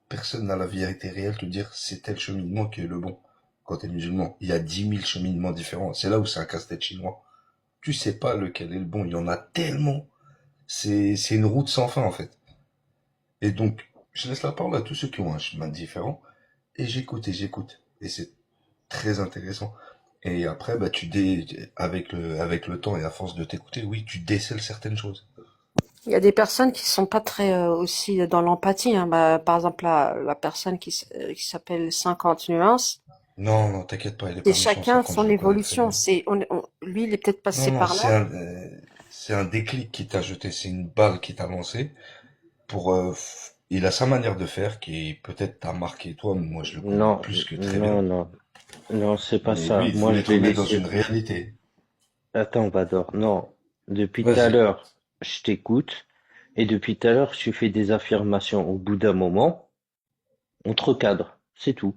personne n'a la vérité réelle de dire c'est tel cheminement qui est le bon quand t'es musulman. Il y a 10 000 cheminements différents. C'est là où c'est un casse-tête chinois. Tu sais pas lequel est le bon. Il y en a tellement. C'est une route sans fin, en fait. Et donc, je laisse la parole à tous ceux qui ont un chemin différent. Et j'écoute et j'écoute. Et c'est très intéressant. Et après, bah, avec le temps et à force de t'écouter, oui, tu décèles certaines choses. Il y a des personnes qui sont pas très aussi dans l'empathie, hein. Bah, par exemple, la personne qui s'appelle 50 nuances, Non, non, t'inquiète pas, il est c'est pas méchant, ça chacun compte, je son le connais très évolution. bien. Lui, il est peut-être Non, passé non, par là. c'est un déclic qui t'a jeté, c'est une balle qui t'a lancé pour, il a sa manière de faire qui peut-être t'a marqué toi, mais moi je le connais Non, plus que très non, bien. non, non, c'est pas Mais ça. lui, il Moi, voulait je te l'ai remettre dans laissé. une réalité. Attends, Vador. Non, depuis tout à Vas-y. l'heure, je t'écoute. Et depuis tout à l'heure, tu fais des affirmations. Au bout d'un moment, on te recadre. C'est tout.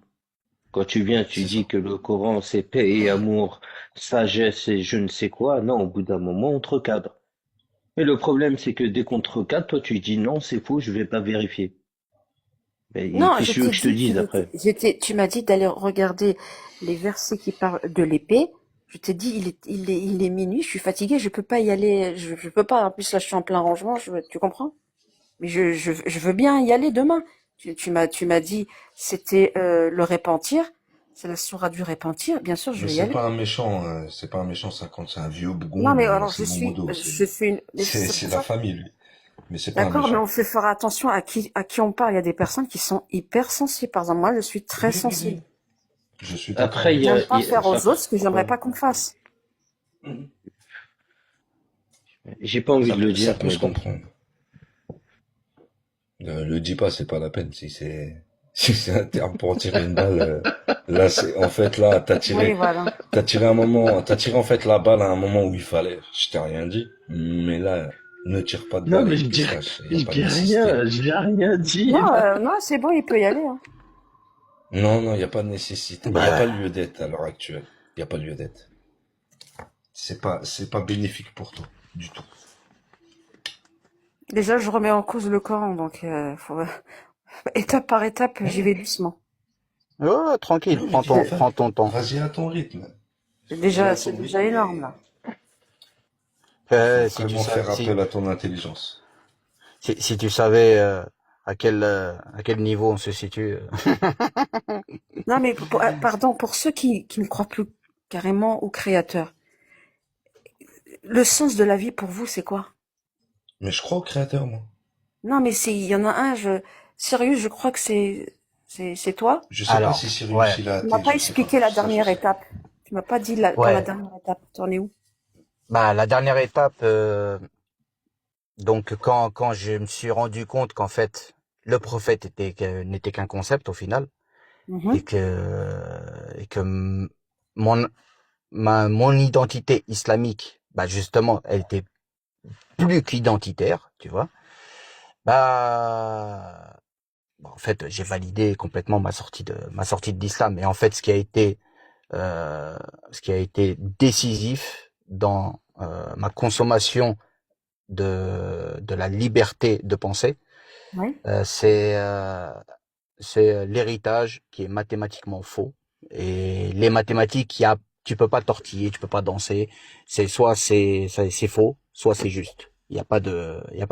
Quand tu viens, tu C'est dis ça. que le Coran, c'est paix et amour, sagesse et je ne sais quoi. Non, au bout d'un moment, on te recadre. Mais le problème, c'est que dès qu'on te recadre, toi, tu dis non, c'est faux, je vais pas vérifier. Mais Non, qu'est-ce je que tu veux t'ai que je te dit dise après? tu m'as dit d'aller regarder les versets qui parlent de l'épée. Je t'ai dit, il est minuit, je suis fatiguée, je peux pas y aller, je peux pas. En plus, là, je suis en plein rangement, tu comprends? Mais je veux bien y aller demain. Tu m'as dit, c'était le repentir. C'est la sourate du repentir. Bien sûr, je Mais vais y aller. c'est pas un méchant 50, c'est un vieux Non, bougon, mais alors, c'est mon modo, je suis mais c'est c'est pour la ça. famille, lui. Mais c'est pas un D'accord, mais on méchant. fait faire attention à qui on parle. Il y a des personnes qui sont hyper sensibles. Par exemple, moi, je suis très Oui, oui, sensible. oui. Je suis d'accord Après, avec toi. J'aime pas faire aux autres après, ce que j'aimerais ouais. pas qu'on fasse. Mhm. J'ai pas envie de le Ça dire, peut mais se bon. comprendre. Le dis pas, c'est pas la peine. Si c'est si c'est un terme pour tirer une balle, là c'est en fait là Oui, voilà. t'as tiré un moment, t'as tiré en fait la balle à un moment où il fallait. Je t'ai rien dit, mais là ne tire pas de Non, balle mais avec pistache. Il y a je pas de dis nécessité. rien, j'ai rien dit. Non, non, c'est bon, il peut y aller, hein. Non, non, il y a pas de nécessité. Il y a bah, pas lieu d'être à l'heure actuelle. Il y a pas lieu d'être. C'est pas bénéfique pour toi du tout. Déjà, je remets en cause le Coran, donc étape par étape, j'y vais doucement. Oh, tranquille, Non, mais dis, prends ton temps. vas-y à ton rythme. Vas-y à C'est ton déjà rythme énorme, et là. faut Si tu vraiment sais, faire appel à ton intelligence. si tu savais à quel niveau on se situe. Non, mais pardon, pour ceux qui ne croient plus carrément au Créateur, le sens de la vie pour vous, c'est quoi? Mais je crois au créateur, moi. Non, mais il y en a un, sérieux, je crois que c'est toi. Je sais pas si Alors, Sirius ouais, il a Tu m'as athée, pas je sais pas. expliqué la Ça, je dernière sais. étape. Tu m'as pas dit pour la ouais. dernière étape. T'en es où? Bah, la dernière étape, donc quand je me suis rendu compte qu'en fait le prophète n'était qu'un concept au final et Mhm. que mon mon identité islamique, bah justement, elle était plus qu'identitaire, tu vois. Bah, en fait, j'ai validé complètement ma sortie de l'islam. Et en fait, euh, ce qui a été décisif dans ma consommation de la liberté de penser, Oui. euh, c'est euh, c'est l'héritage qui est mathématiquement faux. Et les mathématiques, tu peux pas tortiller, tu peux pas danser. C'est faux, soit c'est juste. Il y a pas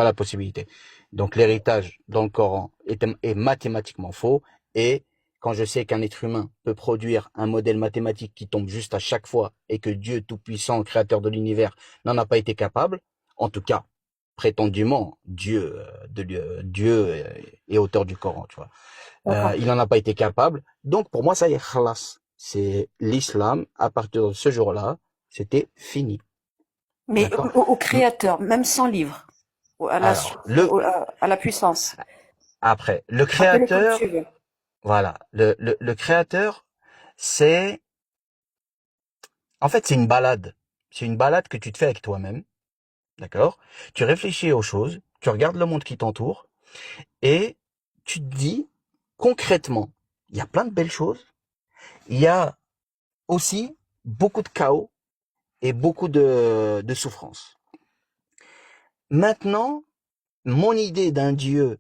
la possibilité. Donc l'héritage dans le Coran est mathématiquement faux. Et quand je sais qu'un être humain peut produire un modèle mathématique qui tombe juste à chaque fois et que Dieu Tout-Puissant, créateur de l'univers, n'en a pas été capable, en tout cas, prétendument, Dieu est auteur du Coran, tu vois. D'accord. Il n'en a pas été capable. Donc pour moi, ça y est, khalas. C'est l'islam. À partir de ce jour-là, c'était fini. Mais D'accord. au Créateur, même sans livre, à la Alors source, à la puissance. après, le Appelle-le comme tu créateur, veux. voilà, le créateur, c'est, en fait, c'est une balade. C'est une balade que tu te fais avec toi-même. D'accord. Tu réfléchis aux choses, tu regardes le monde qui t'entoure et tu te dis concrètement, il y a plein de belles choses. Il y a aussi beaucoup de chaos et beaucoup de souffrance. Maintenant, mon idée d'un Dieu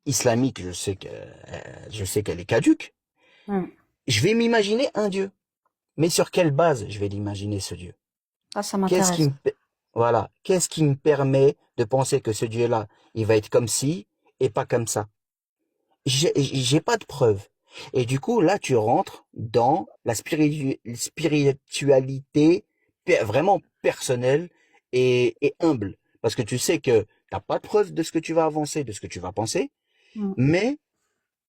islamique, je sais qu'elle est caduque. Hmm. Je vais m'imaginer un Dieu. Mais sur quelle base je vais l'imaginer, ce Dieu? Ah, ça Qu'est-ce qui m'intéresse. me, voilà. Qu'est-ce qui me permet de penser que ce Dieu-là, il va être comme ci et pas comme ça? J'ai pas de preuves. Et du coup, là, tu rentres dans la spiritualité vraiment personnelle et humble. Parce que tu sais que t'as pas de preuves de ce que tu vas avancer, de ce que tu vas penser, Hmm. mais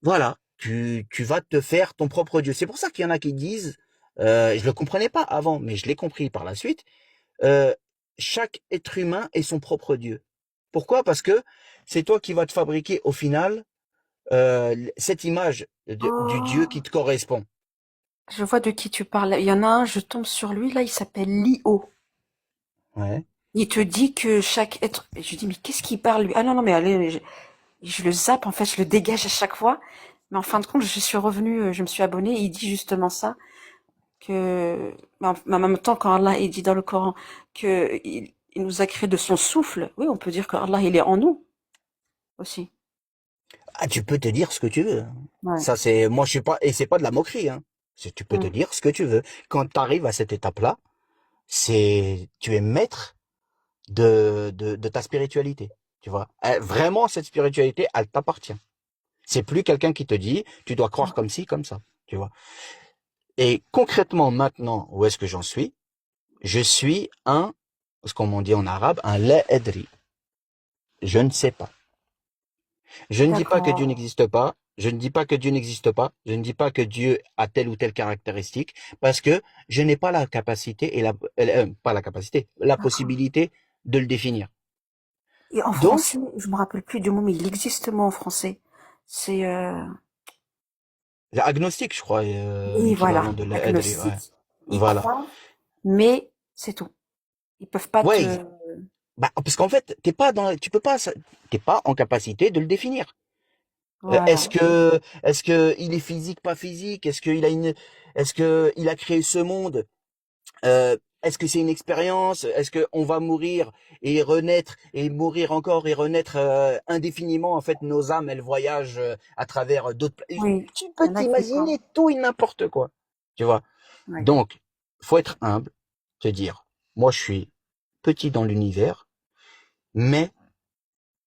voilà, tu vas te faire ton propre Dieu. C'est pour ça qu'il y en a qui disent, je le comprenais pas avant, mais je l'ai compris par la suite, euh, chaque être humain est son propre Dieu. Pourquoi? Parce que c'est toi qui vas te fabriquer au final cette image du Dieu qui Oh, te correspond. je vois de qui tu parles. Il y en a un, je tombe sur lui, là, il s'appelle Lio. Ouais. Il te dit que chaque être... Et je dis, mais qu'est-ce qu'il parle, lui? Ah non, non, mais allez, je le zappe, en fait, je le dégage à chaque fois. Mais en fin de compte, je suis revenue, je me suis abonnée, et il dit justement ça, mais en même temps, quand Allah, il dit dans le Coran que il nous a créé de son souffle, oui, on peut dire que Allah, il est en nous, aussi. Ah, tu peux te dire ce que tu veux. Ouais. Ça, c'est, moi, je suis pas, et c'est pas de la moquerie, hein. Tu peux te Mm. dire ce que tu veux. Quand tu arrives à cette étape-là, tu es maître de ta spiritualité. Tu vois. Vraiment, cette spiritualité, elle t'appartient. C'est plus quelqu'un qui te dit, tu dois croire comme ci, comme ça. Tu vois. Et concrètement, maintenant, où est-ce que j'en suis? Je suis ce qu'on dit en arabe, un la adri. Je ne sais pas. Je ne dis pas que Dieu D'accord. n'existe pas. Je ne dis pas que Dieu n'existe pas. Je ne dis pas que Dieu a telle ou telle caractéristique parce que je n'ai pas la capacité pas la capacité, la D'accord. possibilité de le définir. Et en Donc, français, je me rappelle plus du mot, mais il existe le mot en français. C'est, agnostique, je crois, oui, l'équivalent voilà, de la adri, ouais. agnostique. Ils Voilà. croient, mais c'est tout. Ils peuvent pas Ouais, te, bah, parce qu'en fait, tu peux pas, t'es pas en capacité de le définir. voilà. Est-ce que il est physique, pas physique? Est-ce que il a créé ce monde? est-ce que c'est une expérience? Est-ce qu'on va mourir et renaître et mourir encore et renaître indéfiniment? En fait, nos âmes, elles voyagent à travers d'autres. Oui, Tu il peux y en a qui t'imaginer croient. tout et n'importe quoi. Tu vois? Oui. Donc, faut être humble, te dire, moi, je suis petit dans l'univers, mais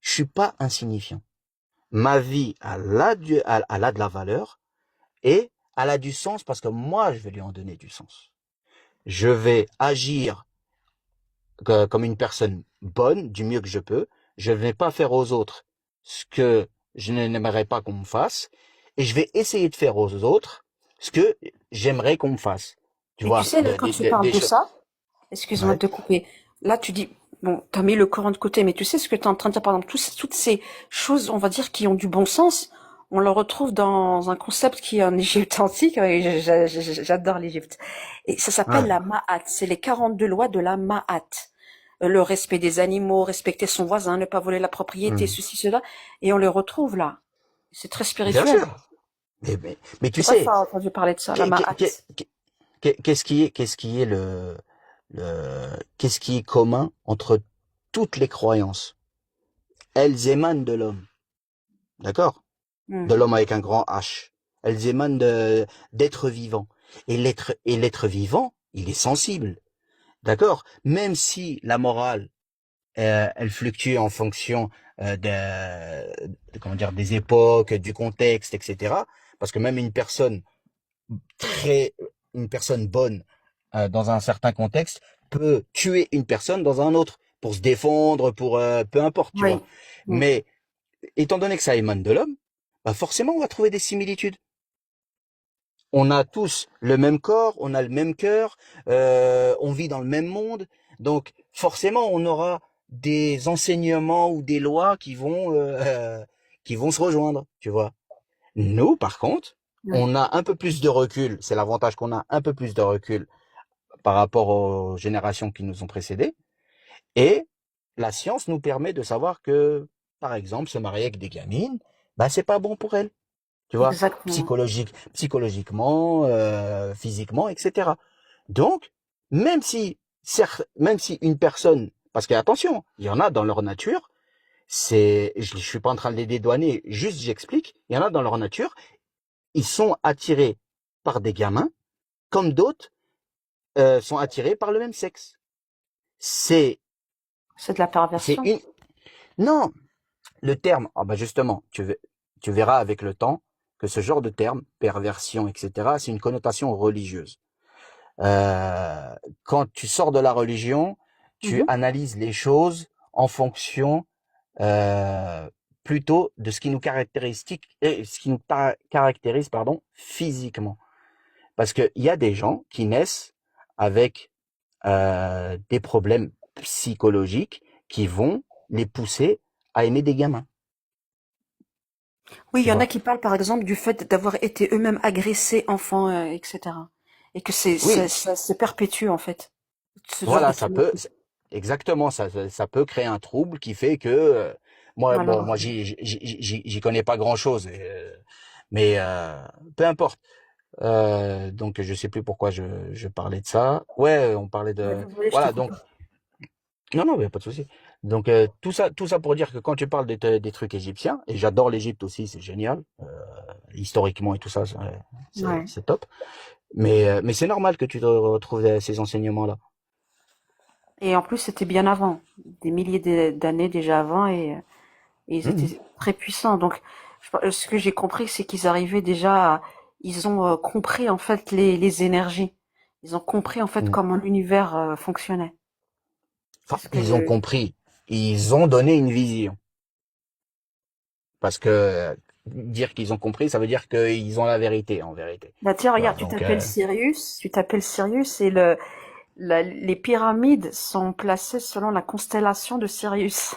je suis pas insignifiant. Ma vie, elle a de la valeur et elle a du sens parce que moi, je vais lui en donner du sens. Je vais agir comme une personne bonne, du mieux que je peux. Je ne vais pas faire aux autres ce que je n'aimerais pas qu'on me fasse. Et je vais essayer de faire aux autres ce que j'aimerais qu'on me fasse. Tu Et tu vois, sais, là, quand tu parles des de choses. ça, excuse-moi de Ouais. te couper. Là, tu dis, bon, t'as mis le Coran de côté, mais tu sais ce que tu es en train de dire, par exemple, toutes ces choses, on va dire, qui ont du bon sens, on le retrouve dans un concept qui est en Égypte antique. Oui, j'adore l'Égypte. Et ça s'appelle Ouais. la Ma'at. C'est les 42 lois de la Ma'at. Le respect des animaux, respecter son voisin, ne pas voler la propriété, Hmm. ceci, cela. Et on les retrouve là. C'est très Bien spirituel. sûr. Mais Je tu sais pas si sais, t'as entendu parler de ça, la qu'est- qu'est- Ma'at. qu'est- qu'est-ce qui est qu'est-ce qui est commun entre toutes les croyances? Elles émanent de l'homme. D'accord? Hmm. De l'homme avec un grand H. Elles émanent d'être vivant. Et l'être vivant, il est sensible. D'accord? Même si la morale, elle fluctue en fonction comment dire, des époques, du contexte, etc. Parce que même très, une personne bonne dans un certain contexte peut tuer une personne dans un autre pour se défendre, pour peu importe, tu vois. Oui. Hmm. Mais étant donné que ça émane de l'homme, bah forcément on va trouver des similitudes. On a tous le même corps, on a le même cœur, on vit dans le même monde, donc forcément on aura des enseignements ou des lois qui vont se rejoindre, tu vois. Nous, par contre, Ouais. on a un peu plus de recul. C'est l'avantage qu'on a un peu plus de recul par rapport aux générations qui nous ont précédés. Et la science nous permet de savoir que, par exemple, se marier avec des gamines, bah c'est pas bon pour elles. Tu vois, Exactement. psychologiquement, physiquement, etc. Donc, même si une personne, parce que attention, il y en a dans leur nature, je suis pas en train de les dédouaner, juste j'explique, il y en a dans leur nature, ils sont attirés par des gamins, comme d'autres sont attirés par le même sexe. C'est, C'est de la c'est perversion. une, non, le terme, ah bah justement, tu verras avec le temps que ce genre de terme, perversion, etc., c'est une connotation religieuse. Quand tu sors de la religion, tu Mhm. analyses les choses en fonction euh, plutôt de ce qui nous caractérise, pardon, physiquement. Parce qu'il y a des gens qui naissent avec des problèmes psychologiques qui vont les pousser à aimer des gamins, Oui, il tu y en a vois. qui parlent par exemple du fait d'avoir été eux-mêmes agressés enfants, etc. Et que Oui, ça se perpétue en fait. Ce genre de voilà, traumatisme. exactement, ça peut créer un trouble qui fait que moi, Malheureusement. j'y connais pas grand-chose, mais peu importe. Donc, je sais plus pourquoi je parlais de ça. Ouais, on parlait Ouais, de, désolée, je t'ai voilà, coupé. donc, non, non, mais pas de souci. Donc, tout ça pour dire que quand tu parles des trucs égyptiens, et j'adore l'Égypte aussi, c'est génial, historiquement et tout ça, Ouais. c'est top. Mais c'est normal que tu te retrouves à ces enseignements-là. Et en plus, c'était bien avant, des milliers d'années déjà avant, et ils Mhm. étaient très puissants. Donc, ce que j'ai compris, c'est qu'ils arrivaient déjà, ils ont compris en fait les énergies. Ils ont compris en fait Mhm. comment l'univers fonctionnait. C'est Enfin, ce que ils ont compris. Ils ont donné une vision. Parce que dire qu'ils ont compris, ça veut dire qu'ils ont la vérité, en vérité. bah tiens, Tu vois, regarde, donc, Tu t'appelles Sirius et les pyramides sont placées selon la constellation de Sirius.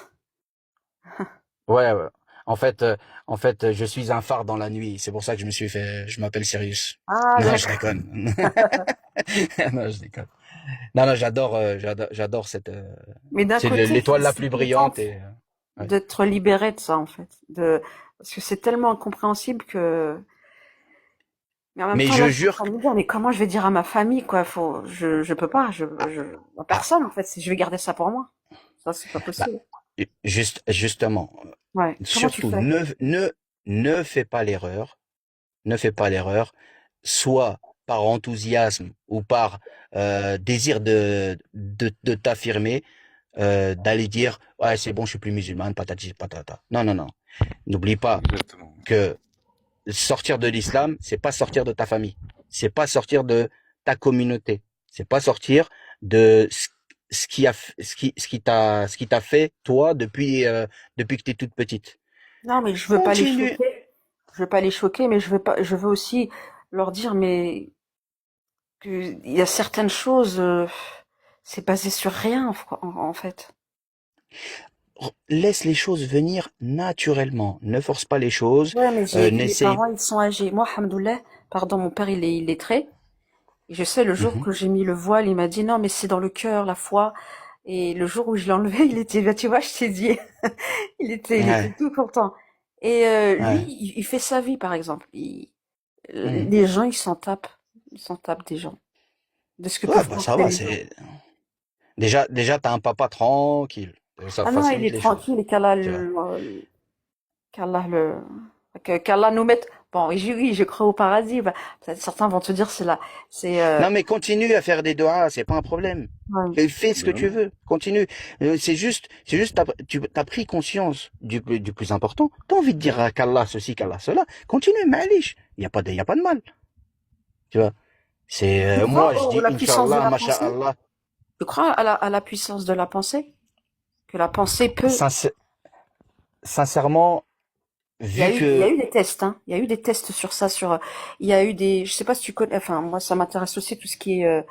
ouais, ouais. En fait, je suis un phare dans la nuit. C'est pour ça que je m'appelle Sirius. Ah, Non, je d'accord. déconne. Non, je déconne. Non, non, j'adore Mais d'un c'est côté, l'étoile la je suis plus brillante contente et, ouais. d'être libérée de ça, en fait. Parce que c'est tellement incompréhensible que, Mais en même Mais temps, là, je je suis en jure train que, de me dire, mais comment je vais dire à ma famille, quoi? Je peux pas, à ah, personne, en fait, si je vais garder ça pour moi. Ça, c'est pas bah, possible. justement, Ouais. Comment tu surtout, fais? ne fais pas l'erreur, ne fais pas l'erreur, soit par enthousiasme ou par désir de t'affirmer, d'aller dire, ouais, c'est bon, je suis plus musulmane, patati patata. Non, non, non. N'oublie pas Exactement. que sortir de l'islam, c'est pas sortir de ta famille, c'est pas sortir de ta communauté, c'est pas sortir de ce qui t'a fait toi depuis que tu es toute petite. Non, mais je veux pas les Continue. choquer. Je veux pas les choquer, mais je veux aussi leur dire, mais que il y a certaines choses, c'est basé sur rien, en fait. Laisse les choses venir naturellement. Ne force pas les choses. Ouais, mais mes N'essaye. parents, ils sont âgés. Moi, alhamdoulilah, pardon, mon père, il est illettré. Et je sais, le jour Mhm. que j'ai mis le voile, il m'a dit, non, mais c'est dans le cœur, la foi. Et le jour où je l'ai enlevé, il était, bah, tu vois, je t'ai dit, il était Ouais, tout content. Et lui, ouais. il fait sa vie, par exemple. Mhm. Les gens, ils s'en tapent des gens, de ce que Ouais, peuvent bah ça penser va. les gens. C'est déjà t'as un papa tranquille. Ça Ah non, il facilite est les choses. tranquille et Tu vois. qu'Allah le, qu'Allah nous mette. Bon, oui, je crois au paradis. Bah, certains vont te dire c'est Non, mais continue à faire des doigts, c'est pas un problème. ouais. Fais ce que Ben tu oui. veux, continue. C'est juste, tu as pris conscience du plus important. T'as envie de dire à qu'Allah ceci, qu'Allah cela. Continue, ma'alish. Y a pas de mal. Tu vois. C'est, Tu moi, crois je en dis la puissance de Inch'Allah, la pensée? Masha'Allah. Tu crois à la puissance de la pensée? Que la pensée peut. Sincè- Sincèrement, vu Il y a que, eu des tests, hein. Il y a eu des tests sur ça, il y a eu des, je sais pas si tu connais, enfin, moi, ça m'intéresse aussi tout ce qui est,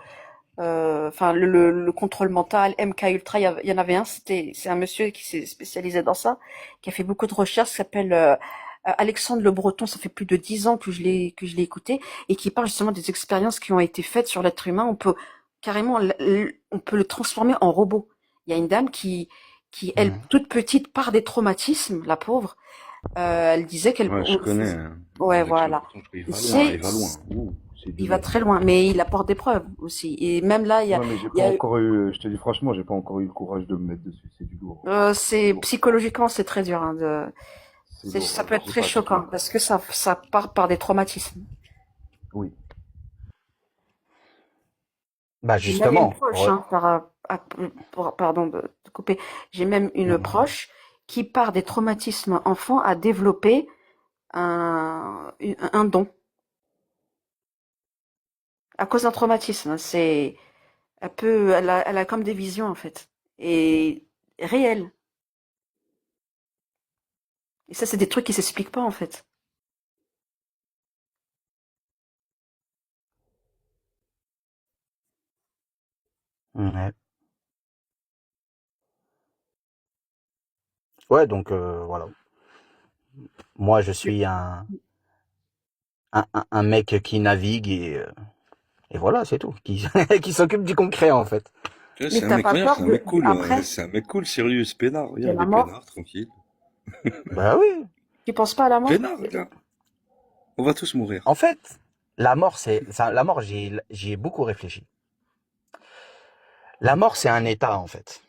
enfin, le contrôle mental, MK Ultra, il y en avait un, c'est un monsieur qui s'est spécialisé dans ça, qui a fait beaucoup de recherches, qui s'appelle, Alexandre Le Breton, ça fait plus de 10 ans que je l'ai écouté, et qui parle justement des expériences qui ont été faites sur l'être humain. On peut carrément, on peut le transformer en robot. Il y a une dame elle, hmm, toute petite, part des traumatismes, la pauvre. Elle disait qu'elle, Ouais, je on le connais, faisait. hein. Ouais, Alexandre voilà. Breton, je crois, Et il va loin. Ouh, c'est du il va lourd. très loin, mais il apporte des preuves aussi. Et même là, Ouais, mais j'ai il y pas a, encore eu, je te dis franchement, j'ai pas encore eu le courage de me mettre dessus. C'est du lourd. C'est c'est lourd. psychologiquement, c'est très dur, hein, C'est lourd. ça peut être J'ai très pas choquant de. parce que ça part par des traumatismes. Oui. bah J'ai même une justement, proche, hein, pardon de te couper. J'ai même une hmm, proche qui, par des traumatismes enfants, a développé un don à cause d'un traumatisme. Elle a comme des visions en fait, et réelles. Et ça, c'est des trucs qui s'expliquent pas en fait. ouais. Ouais, donc voilà. Moi, je suis un mec qui navigue et voilà, c'est tout. Qui, qui s'occupe du concret, en fait. Tu vois, Mais c'est un t'as mec, pas regarde, peur c'est un mec cool, hein. après, C'est un mec cool, sérieux, peinard. de Regarde, il la est mort? peinard, tranquille. Bah oui. Tu penses pas à la mort? Peinard, regarde. On va tous mourir. En fait, la mort, la mort, j'y ai beaucoup réfléchi. La mort, c'est un état, en fait.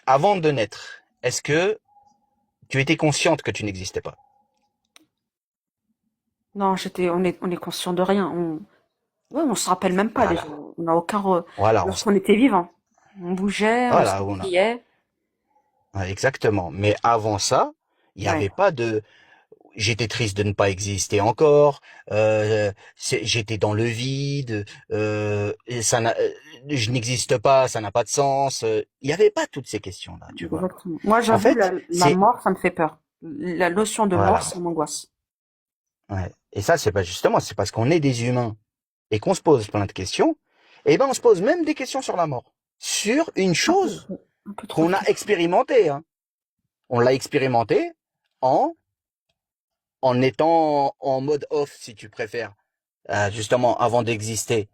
Avant de naître, est-ce que tu étais consciente que tu n'existais pas? Non, on est conscient de rien. Ouais, on se rappelle même pas déjà. Voilà. On n'a aucun, Voilà, lorsqu'on était vivant. On bougeait, on se voilà, criait. ouais, exactement. Mais avant ça, il n'y Ouais. avait pas de, j'étais triste de ne pas exister encore, j'étais dans le vide, et je n'existe pas, ça n'a pas de sens. Il n'y avait pas toutes ces questions-là, tu vois. Exactement. Moi, En j'avoue, fait, la c'est mort, ça me fait peur. La notion de mort, voilà. ça m'angoisse. Ouais. Et ça, c'est pas justement, c'est parce qu'on est des humains et qu'on se pose plein de questions. Et ben, on se pose même des questions sur la mort, sur une Un peu chose trop, un peu trop de qu'on a questions. expérimentée. Hein. On l'a expérimentée en en étant en mode off, si tu préfères, justement avant d'exister.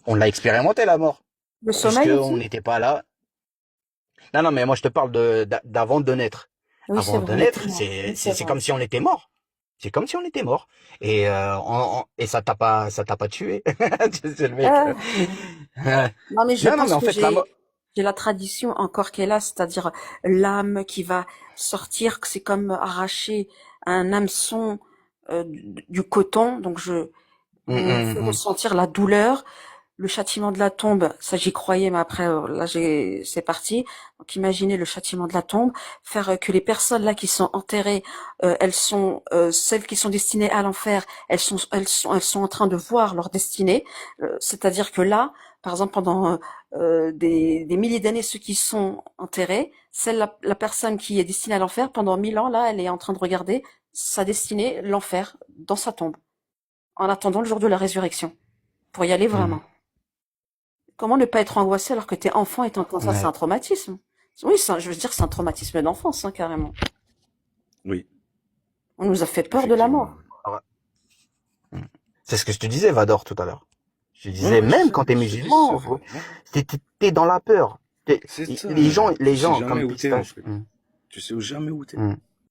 On l'a expérimenté la mort, Le puisque sommeil on aussi? n'était pas là. Non, non, mais moi je te parle d'avant de naître. Oui, c'est Avant vrai, de on était naître, mort. Oui, c'est c'est vrai. comme si on était mort. C'est comme si on était mort. Et, et ça t'a pas tué. C'est le mec. Euh, Ouais. non, mais je Non, non, mais pense en que fait, la mort. j'ai la tradition encore qui est là, c'est-à-dire l'âme qui va sortir, que c'est comme arracher un hameçon du coton. Donc on me fait ressentir la douleur, le châtiment de la tombe. Ça, j'y croyais, mais après, là, c'est parti. Donc, imaginez le châtiment de la tombe, faire que les personnes là qui sont enterrées, elles sont celles qui sont destinées à l'enfer, elles sont en train de voir leur destinée. C'est-à-dire que là, par exemple, pendant des milliers d'années, ceux qui sont enterrés, la personne qui est destinée à l'enfer, pendant 1000 ans, là, elle est en train de regarder sa destinée, l'enfer, dans sa tombe, en attendant le jour de la résurrection, pour y aller Mhm. vraiment. Comment ne pas être angoissé alors que t'es enfant et t'entends ça, c'est un Ouais. traumatisme. Oui, je veux dire, c'est un traumatisme d'enfance, hein, carrément. Oui, On nous a fait peur de la effectivement. mort. Ah ouais. C'est ce que je te disais, Vador, tout à l'heure. Je Ouais, disais, ouais, je même sais, quand t'es je te dis, c'est musulman, vrai. Ouais. t'es dans la peur. C'est ça. Les Tu sais gens jamais comme où t'es, en Pistache. fait. Tu sais jamais où t'es. Mm.